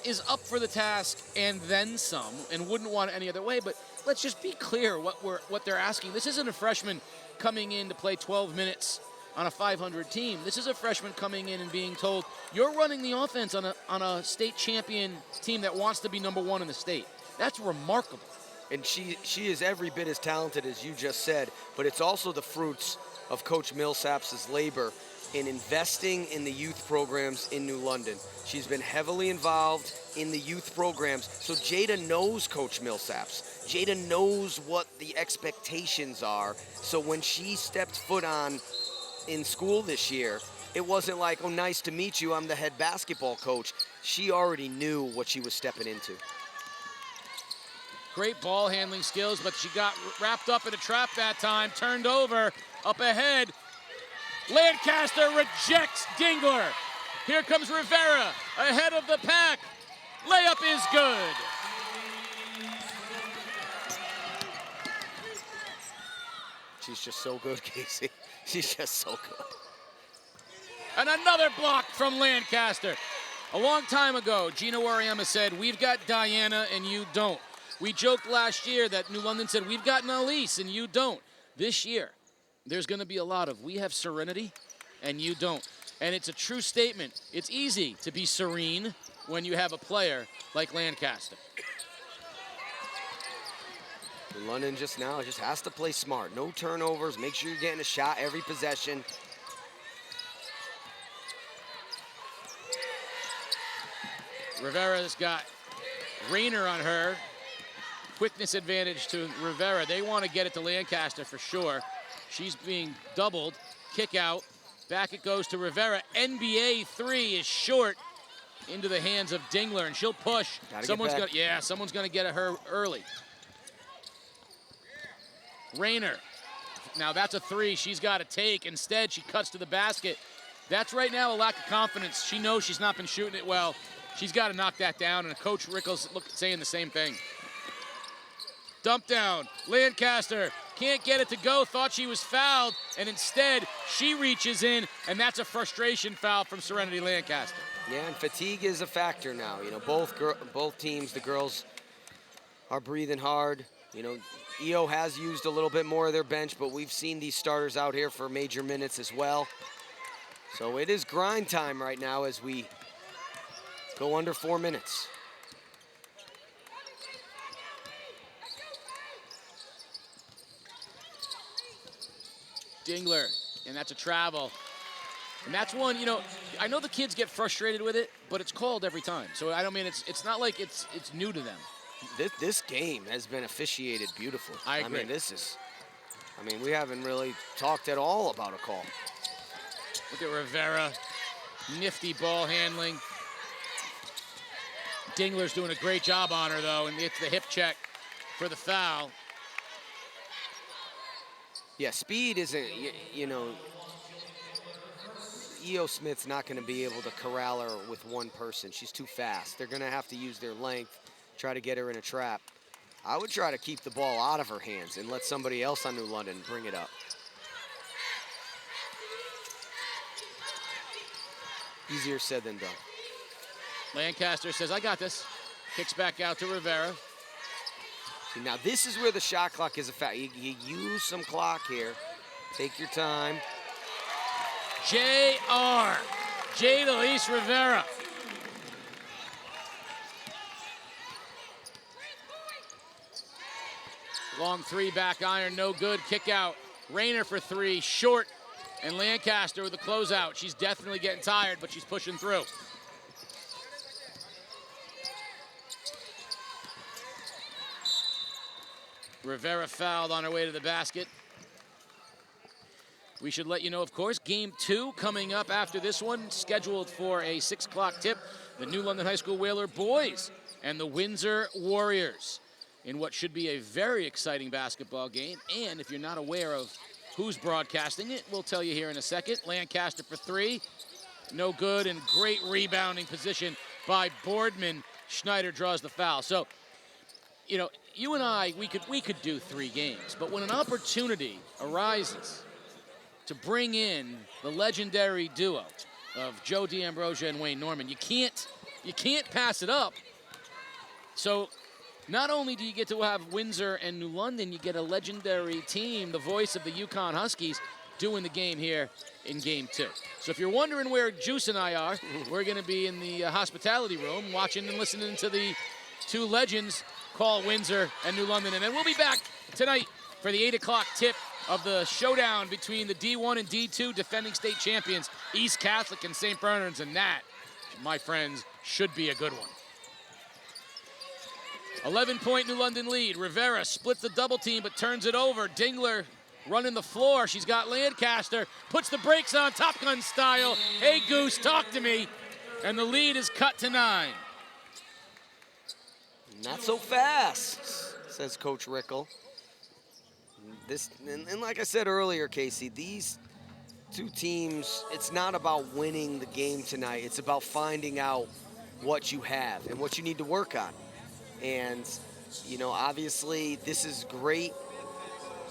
is up for the task and then some, and wouldn't want it any other way, but let's just be clear what they're asking. This isn't a freshman coming in to play 12 minutes on a 500 team. This is a freshman coming in and being told, you're running the offense on a state champion team that wants to be number 1 in the state. That's remarkable. And she is every bit as talented as you just said, but it's also the fruits of Coach Millsap's labor in investing in the youth programs in New London. She's been heavily involved in the youth programs, so Jada knows Coach Millsap's. Jada knows what the expectations are, so when she stepped foot on in school this year, it wasn't like, oh, nice to meet you, I'm the head basketball coach. She already knew what she was stepping into. Great ball handling skills, but she got wrapped up in a trap that time, turned over, up ahead. Lancaster rejects Dingler. Here comes Rivera, ahead of the pack. Layup is good. She's just so good, Casey. She's just so good. And another block from Lancaster. A long time ago, Gina Wariyama said, we've got Diana and you don't. We joked last year that New London said, we've got Nalise and you don't. This year, there's going to be a lot of, we have Serenity and you don't. And it's a true statement. It's easy to be serene when you have a player like Lancaster. London just has to play smart. No turnovers. Make sure you're getting a shot every possession. Rivera's got Rayner on her. Quickness advantage to Rivera. They want to get it to Lancaster for sure. She's being doubled. Kick out. Back it goes to Rivera. NBA 3 is short into the hands of Dingler, and she'll push. Someone's going to get at her early. Rayner. Now that's a 3 she's got to take. Instead, she cuts to the basket. That's right now a lack of confidence. She knows she's not been shooting it well. She's got to knock that down, and Coach Rickles saying the same thing. Dump down. Lancaster can't get it to go. Thought she was fouled, and instead she reaches in, and that's a frustration foul from Serenity Lancaster. Yeah, and fatigue is a factor now. You know, both teams, the girls are breathing hard. You know, EO has used a little bit more of their bench, but we've seen these starters out here for major minutes as well. So it is grind time right now as we go under 4 minutes. Dingler, and that's a travel. And that's one, you know, I know the kids get frustrated with it, but it's called every time. So I don't mean it's not like it's new to them. This game has been officiated beautifully. I agree. I mean, we haven't really talked at all about a call. Look at Rivera, nifty ball handling. Dingler's doing a great job on her though, and it's the hip check for the foul. Yeah, speed isn't, you know, EO Smith's not going to be able to corral her with one person. She's too fast. They're going to have to use their length, try to get her in a trap. I would try to keep the ball out of her hands and let somebody else on New London bring it up. Easier said than done. Lancaster says, I got this. Kicks back out to Rivera. See, now this is where the shot clock is a fact. You use some clock here. Take your time. J.R. Jade Elise Rivera. Long three, back iron, no good. Kick out. Rayner for three, short. And Lancaster with the closeout. She's definitely getting tired, but she's pushing through. Rivera fouled on her way to the basket. We should let you know, of course, game 2 coming up after this one, scheduled for a 6 o'clock tip. The New London High School Whaler boys and the Windsor Warriors in what should be a very exciting basketball game. And if you're not aware of who's broadcasting it, we'll tell you here in a second. Lancaster for three, no good, and great rebounding position by Boardman. Schneider draws the foul. So, you know, you and I, we could do 3 games, but when an opportunity arises to bring in the legendary duo of Joe D'Ambrosia and Wayne Norman, you can't pass it up. So not only do you get to have Windsor and New London, you get a legendary team, the voice of the Yukon Huskies, doing the game here in game 2. So if you're wondering where Juice and I are, we're going to be in the hospitality room watching and listening to the 2 legends call Windsor and New London. And then we'll be back tonight for the 8 o'clock tip of the showdown between the D1 and D2 defending state champions, East Catholic and St. Bernard's, and that, my friends, should be a good one. 11-point New London lead. Rivera splits the double team but turns it over. Dingler running the floor. She's got Lancaster, puts the brakes on Top Gun style. Hey, Goose, talk to me. And the lead is cut to 9. Not so fast, says Coach Rickle. And like I said earlier, Casey, these 2 teams, it's not about winning the game tonight. It's about finding out what you have and what you need to work on. And, you know, obviously this is great,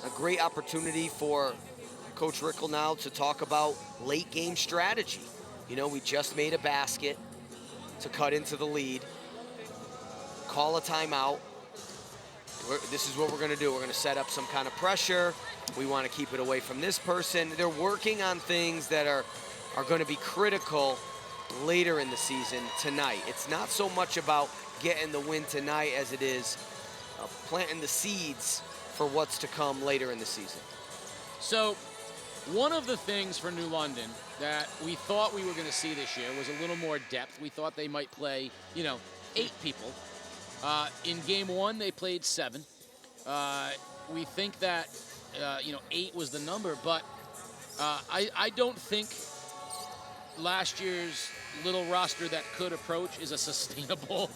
a great opportunity for Coach Rickle now to talk about late game strategy. You know, we just made a basket to cut into the lead, call a timeout. This is what we're going to do. We're going to set up some kind of pressure. We want to keep it away from this person. They're working on things that are going to be critical later in the season tonight. It's not so much about getting the win tonight as it is planting the seeds for what's to come later in the season. So one of the things for New London that we thought we were going to see this year was a little more depth. We thought they might play, 8 people. In game 1, they played 7. We think that, 8 was the number, but I don't think last year's little roster that could approach is a sustainable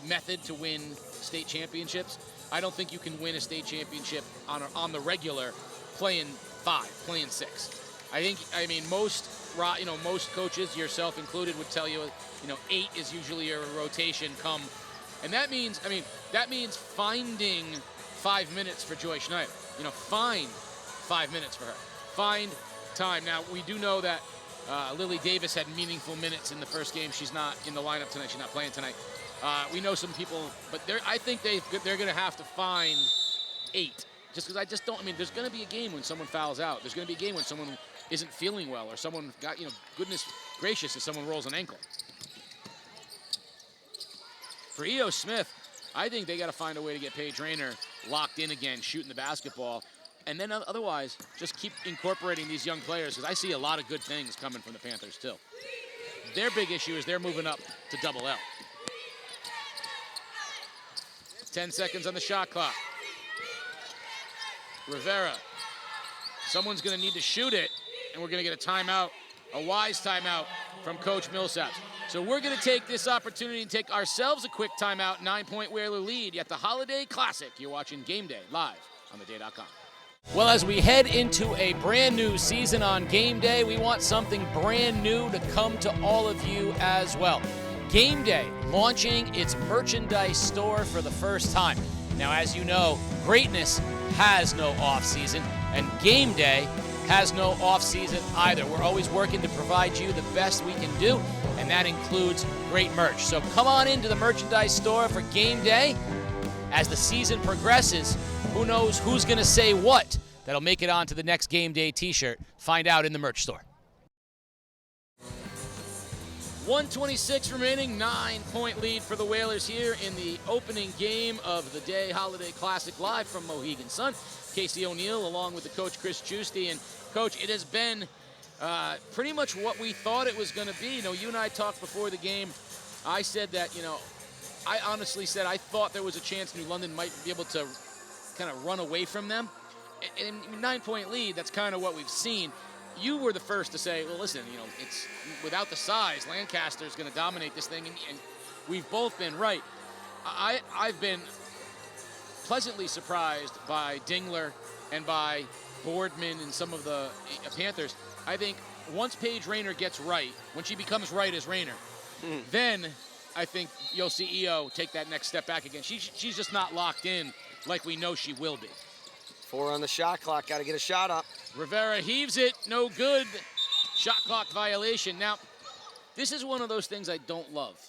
method to win state championships. I don't think you can win a state championship on the regular playing 5, playing 6. I mean, most coaches, yourself included, would tell you, 8 is usually a rotation come, and that means finding 5 minutes for Joy Schneider. Find 5 minutes for her. Find time. Now, we do know that Lily Davis had meaningful minutes in the first game. She's not in the lineup tonight. She's not playing tonight. We know some people, but I think they're going to have to find 8. Just because I just don't. I mean, there's going to be a game when someone fouls out. There's going to be a game when someone isn't feeling well, or someone got, goodness gracious, if someone rolls an ankle. For E.O. Smith, I think they got to find a way to get Paige Rayner locked in again, shooting the basketball. And then otherwise, just keep incorporating these young players, because I see a lot of good things coming from the Panthers, too. Their big issue is they're moving up to double L. 10 seconds on the shot clock. Rivera. Someone's going to need to shoot it, and we're going to get a timeout, a wise timeout from Coach Millsaps. So we're going to take this opportunity and take ourselves a quick timeout, 9-point Whaler lead at the Holiday Classic. You're watching Game Day live on theday.com. Well, as we head into a brand new season on Game Day, we want something brand new to come to all of you as well. Game Day launching its merchandise store for the first time. Now, as you know, greatness has no off-season, and Game Day has no off-season either. We're always working to provide you the best we can do, and that includes great merch. So come on into the merchandise store for Game Day. As the season progresses, who knows who's going to say what that'll make it onto the next Game Day t-shirt. Find out in the merch store. 1:26 remaining, 9-point lead for the Whalers here in the opening game of the Day Holiday Classic live from Mohegan Sun. Casey O'Neill along with the coach Chris Giusti. And Coach, it has been pretty much what we thought it was going to be. You and I talked before the game. I said that, I honestly said I thought there was a chance New London might be able to kind of run away from them. And 9-point lead, that's kind of what we've seen. You were the first to say, well, listen, it's without the size, Lancaster's going to dominate this thing, and we've both been right. I've been pleasantly surprised by Dingler and by Boardman and some of the Panthers. I think once Paige Rayner gets right, when she becomes right as Rayner, then I think you'll see E.O. take that next step back again. She's just not locked in like we know she will be. 4 on the shot clock, got to get a shot up. Rivera heaves it, no good. Shot clock violation. Now, this is one of those things I don't love.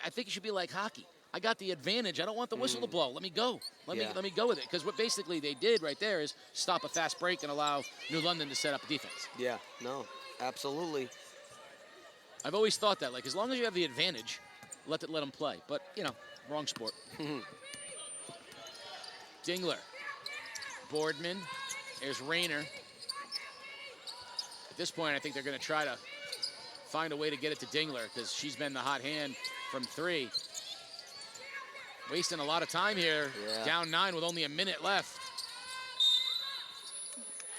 I think it should be like hockey. I got the advantage. I don't want the whistle to blow. Let me go. Let me go with it. Because what basically they did right there is stop a fast break and allow New London to set up a defense. Yeah, no, absolutely. I've always thought that. Like, as long as you have the advantage, let them play. But, wrong sport. Dingler. Boardman. There's Rayner. At this point, I think they're going to try to find a way to get it to Dingler because she's been the hot hand from 3. Wasting a lot of time here. Yeah. Down 9 with only a minute left.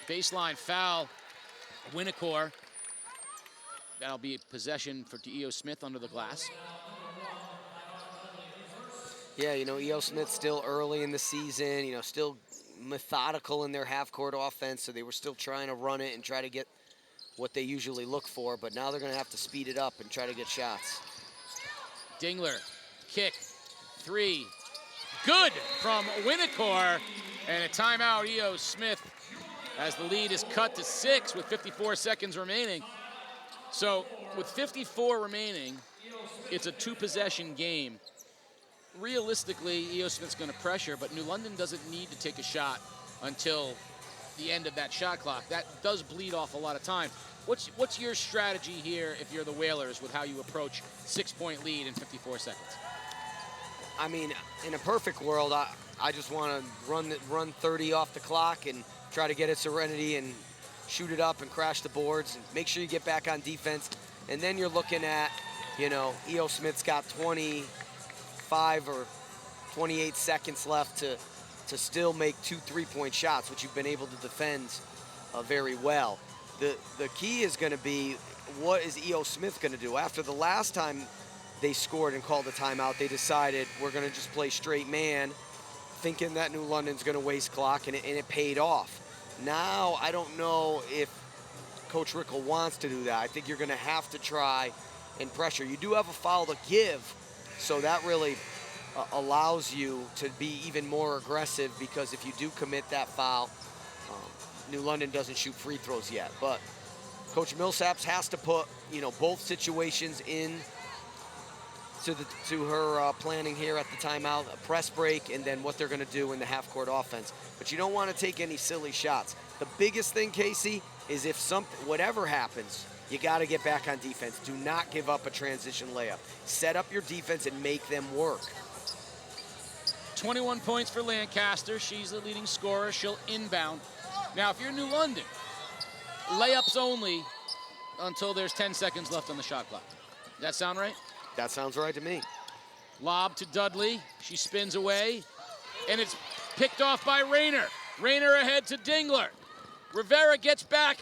Baseline foul. Winnicor. That'll be a possession for E.O. Smith under the glass. Yeah, E.O. Smith still early in the season, still methodical in their half-court offense, so they were still trying to run it and try to get what they usually look for, but now they're going to have to speed it up and try to get shots. Dingler, kick, 3, good from Winnicor, and a timeout, E.O. Smith, as the lead is cut to 6 with 54 seconds remaining. So with 54 remaining, it's a 2-possession game. Realistically, E.O. Smith's going to pressure, but New London doesn't need to take a shot until the end of that shot clock. That does bleed off a lot of time. What's your strategy here if you're the Whalers with how you approach 6-point lead in 54 seconds? I mean, in a perfect world, I just want to run 30 off the clock and try to get it serenity and shoot it up and crash the boards and make sure you get back on defense. And then you're looking at, E.O. Smith's got 25 or 28 seconds left to still make 2 3-point shots, which you've been able to defend very well. The key is going to be, what is E.O. Smith going to do? After the last time they scored and called a timeout, they decided we're going to just play straight man, thinking that New London's going to waste clock, and it paid off. Now, I don't know if Coach Rickle wants to do that. I think you're going to have to try and pressure. You do have a foul to give, so that really allows you to be even more aggressive, because if you do commit that foul, New London doesn't shoot free throws yet. But Coach Millsaps has to put, both situations in to her planning here at the timeout, a press break, and then what they're going to do in the half-court offense. But you don't want to take any silly shots. The biggest thing, Casey, is if whatever happens, you got to get back on defense. Do not give up a transition layup. Set up your defense and make them work. 21 points for Lancaster. She's the leading scorer. She'll inbound. Now, if you're New London, layups only until there's 10 seconds left on the shot clock. Does that sound right? That sounds right to me. Lob to Dudley. She spins away, and it's picked off by Rayner. Rayner ahead to Dingler. Rivera gets back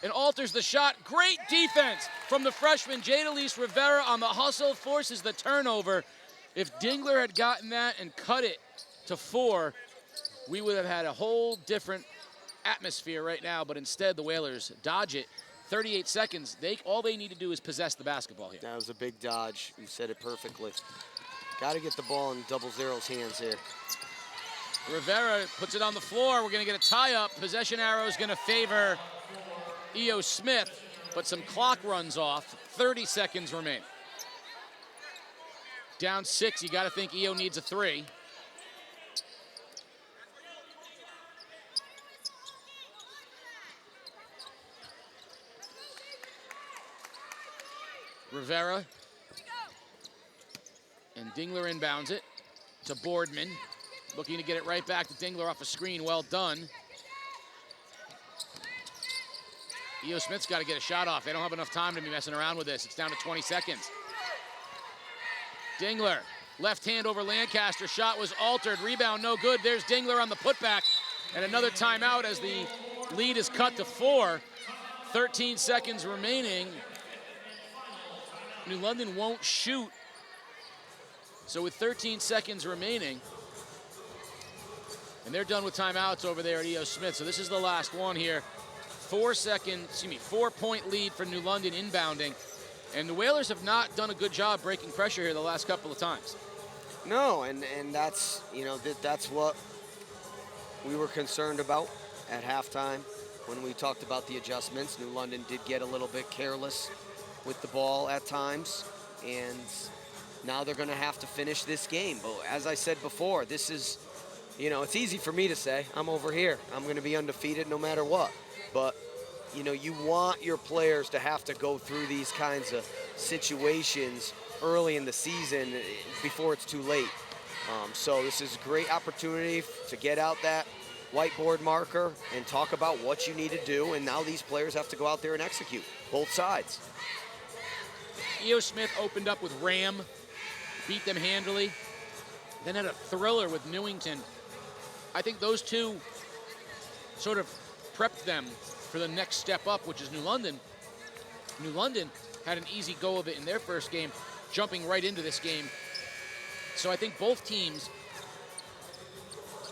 and alters the shot. Great defense from the freshman, Jadalise Rivera, on the hustle, forces the turnover. If Dingler had gotten that and cut it to 4, we would have had a whole different atmosphere right now, but instead the Whalers dodge it. 38 seconds, all they need to do is possess the basketball here. That was a big dodge. You said it perfectly. Got to get the ball in Double Zero's hands here. Rivera puts it on the floor. We're going to get a tie-up. Possession arrow is going to favor E.O. Smith, but some clock runs off. 30 seconds remain. Down 6, you got to think E.O. needs a 3. Rivera. And Dingler inbounds it to Boardman. Looking to get it right back to Dingler off a screen. Well done. E.O. Smith's got to get a shot off. They don't have enough time to be messing around with this. It's down to 20 seconds. Dingler, left hand over Lancaster. Shot was altered. Rebound no good. There's Dingler on the putback. And another timeout as the lead is cut to 4. 13 seconds remaining. New London won't shoot. So with 13 seconds remaining, and they're done with timeouts over there at E.O. Smith. So this is the last one here. 4-point lead for New London inbounding. And the Whalers have not done a good job breaking pressure here the last couple of times. No, and that's, that's what we were concerned about at halftime when we talked about the adjustments. New London did get a little bit careless with the ball at times, and now they're going to have to finish this game. But as I said before, this is, it's easy for me to say. I'm over here. I'm going to be undefeated no matter what. But, you want your players to have to go through these kinds of situations early in the season before it's too late. So this is a great opportunity to get out that whiteboard marker and talk about what you need to do. And now these players have to go out there and execute, both sides. E.O. Smith opened up with Ram, beat them handily, then had a thriller with Newington. I think those two sort of prepped them for the next step up, which is New London. New London had an easy go of it in their first game, jumping right into this game. So I think both teams,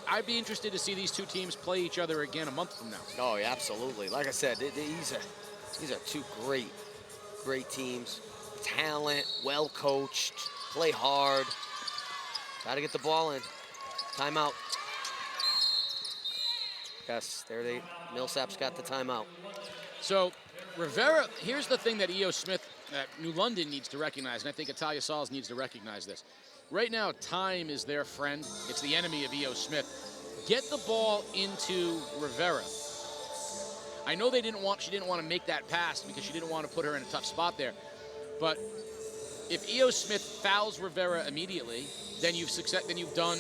I'd be interested to see these two teams play each other again a month from now. Oh, yeah, absolutely. Like I said, these are two great teams. Talent, well coached, play hard. Got to get the ball in. Timeout. Yes, Millsap's got the timeout. So Rivera, here's the thing that E.O. Smith, that New London needs to recognize, and I think Italia Sauls needs to recognize this. Right now, time is their friend. It's the enemy of E.O. Smith. Get the ball into Rivera. I know she didn't want to make that pass because she didn't want to put her in a tough spot there. But if E.O. Smith fouls Rivera immediately, then you've done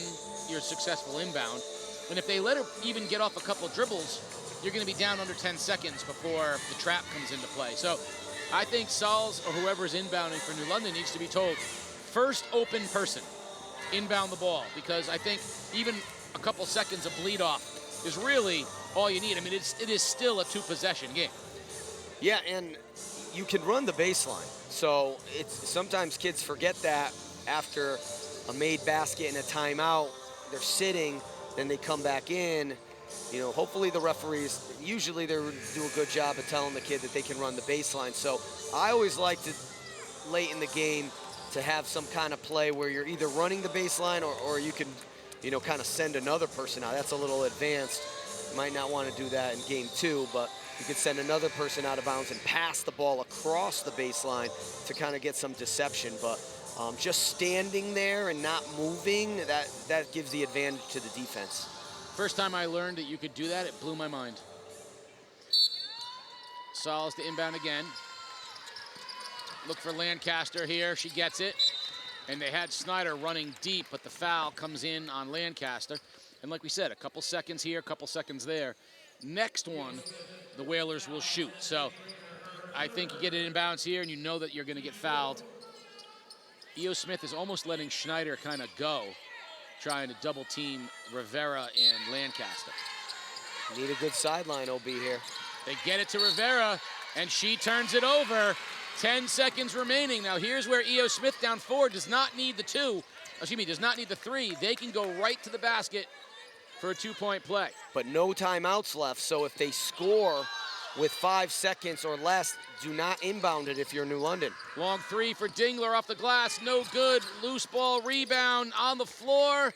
your successful inbound. And if they let her even get off a couple dribbles, you're going to be down under 10 seconds before the trap comes into play. So I think Sauls or whoever's inbounding for New London needs to be told, first open person, inbound the ball, because I think even a couple seconds of bleed off is really all you need. I mean, it is still a 2-possession game. Yeah, and you can run the baseline. So sometimes kids forget that after a made basket and a timeout, they're sitting, then they come back in, hopefully the referees, usually they do a good job of telling the kid that they can run the baseline. So I always like to, late in the game, to have some kind of play where you're either running the baseline or you can, kind of send another person out. That's a little advanced. You might not want to do that in game 2, but you could send another person out of bounds and pass the ball across the baseline to kind of get some deception. But just standing there and not moving, that gives the advantage to the defense. First time I learned that you could do that, it blew my mind. Solis to inbound again. Look for Lancaster here. She gets it. And they had Snyder running deep, but the foul comes in on Lancaster. And like we said, a couple seconds here, a couple seconds there. Next one, the Whalers will shoot. So I think you get it inbounds here, and you know that you're going to get fouled. E.O. Smith is almost letting Schneider kind of go, trying to double team Rivera and Lancaster. Need a good sideline, OB here. They get it to Rivera, and she turns it over. 10 seconds remaining. Now here's where E.O. Smith down 4 does not need the 2. Does not need the 3. They can go right to the basket for a 2-point play. But no timeouts left, so if they score with 5 seconds or less, do not inbound it if you're New London. Long 3 for Dingler off the glass, no good. Loose ball rebound on the floor.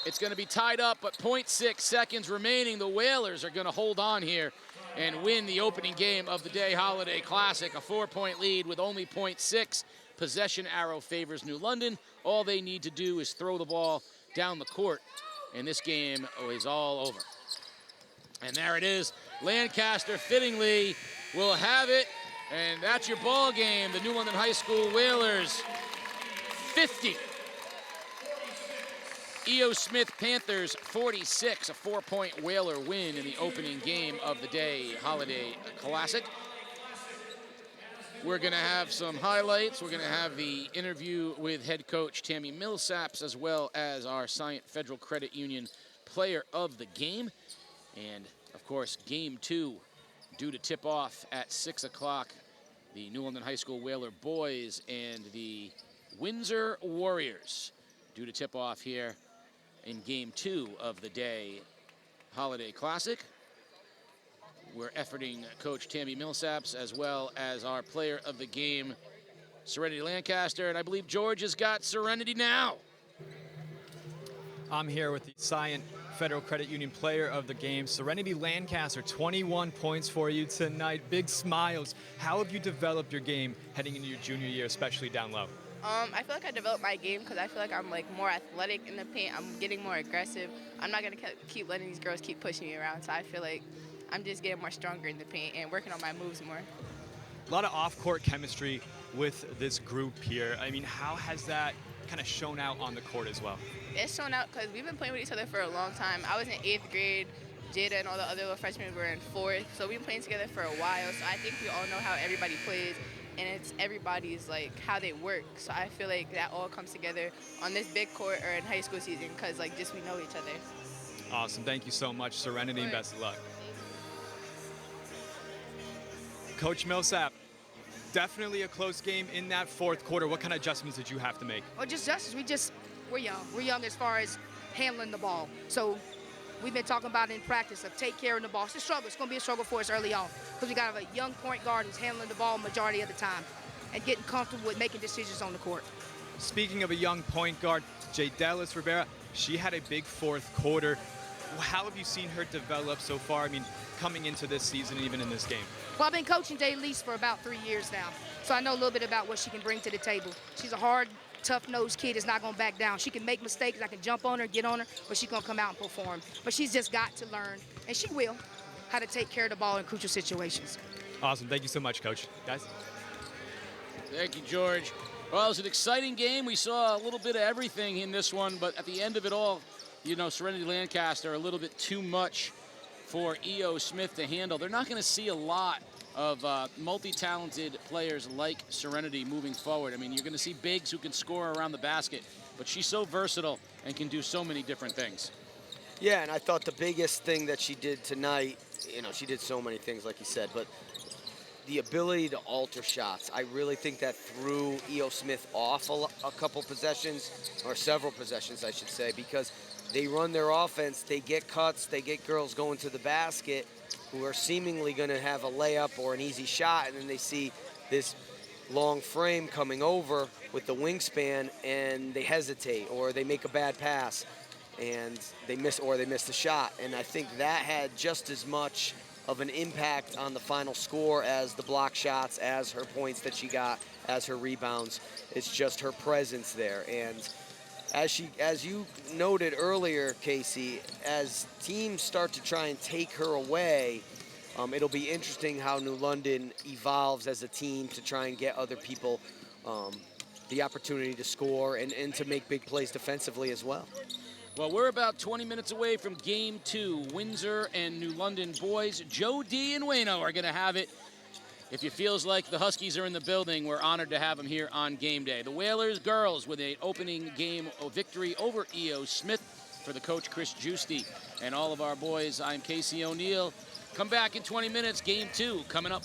It's going to be tied up, but 0.6 seconds remaining. The Whalers are going to hold on here and win the opening game of the Day Holiday Classic. A 4-point lead with only 0.6. Possession arrow favors New London. All they need to do is throw the ball down the court, and this game is all over. And there it is. Lancaster fittingly will have it, and that's your ball game. The New London High School Whalers 50. E.O. Smith Panthers 46, a 4-point Whaler win in the opening game of the Day Holiday Classic. We're going to have some highlights. We're going to have the interview with head coach Tammy Millsaps, as well as our Scient Federal Credit Union player of the game. And, of course, game 2 due to tip off at 6 o'clock. The New London High School Whaler boys and the Windsor Warriors due to tip off here in game 2 of the Day Holiday Classic. We're efforting Coach Tammy Millsaps, as well as our player of the game, Serenity Lancaster, and I believe George has got Serenity now. I'm here with the Scient Federal Credit Union player of the game, Serenity Lancaster. 21 points for you tonight, big smiles. How have you developed your game heading into your junior year, especially down low? I feel like I developed my game because I feel like I'm more athletic in the paint. I'm getting more aggressive. I'm not going to keep letting these girls keep pushing me around, so I feel like I'm just getting more stronger in the paint and working on my moves more. A lot of off-court chemistry with this group here. I mean, how has that kind of shown out on the court as well? It's shown out because we've been playing with each other for a long time. I was in 8th grade. Jada and all the other little freshmen were in 4th. So we've been playing together for a while. So I think we all know how everybody plays. And it's everybody's how they work. So I feel like that all comes together on this big court or in high school season because just we know each other. Awesome. Thank you so much, Serenity, and best of luck. Coach Millsap, definitely a close game in that 4th quarter. What kind of adjustments did you have to make? Well, just adjustments. We're young. We're young as far as handling the ball. So we've been talking about in practice of take care of the ball. It's a struggle. It's going to be a struggle for us early on because we got a young point guard who's handling the ball majority of the time and getting comfortable with making decisions on the court. Speaking of a young point guard, Jay Dallas Rivera, she had a big 4th quarter. How have you seen her develop so far? I mean, coming into this season, even in this game. Well, I've been coaching Jay Lease for about 3 years now, so I know a little bit about what she can bring to the table. She's a hard, tough-nosed kid that's not going to back down. She can make mistakes. I can jump on her, get on her, but she's going to come out and perform. But she's just got to learn, and she will, how to take care of the ball in crucial situations. Awesome. Thank you so much, Coach. Guys? Thank you, George. Well, it was an exciting game. We saw a little bit of everything in this one, but at the end of it all, Serenity Lancaster a little bit too much for E.O. Smith to handle. They're not going to see a lot of multi-talented players like Serenity moving forward. I mean, you're going to see bigs who can score around the basket, but she's so versatile and can do so many different things. Yeah, and I thought the biggest thing that she did tonight, she did so many things, like you said, but the ability to alter shots, I really think that threw E.O. Smith off a couple possessions, or several possessions, I should say, because they run their offense, they get cuts, they get girls going to the basket who are seemingly going to have a layup or an easy shot, and then they see this long frame coming over with the wingspan, and they hesitate, or they make a bad pass, and they miss the shot. And I think that had just as much of an impact on the final score as the block shots, as her points that she got, as her rebounds. It's just her presence there. And as you noted earlier, Casey, as teams start to try and take her away, it'll be interesting how New London evolves as a team to try and get other people the opportunity to score and to make big plays defensively as well. Well, we're about 20 minutes away from Game 2. Windsor and New London boys. Joe D and Wayno are going to have it. If it feels like the Huskies are in the building, we're honored to have them here on game day. The Whalers girls with an opening game victory over E.O. Smith for the coach, Chris Giusti. And all of our boys, I'm Casey O'Neill. Come back in 20 minutes, Game 2 coming up.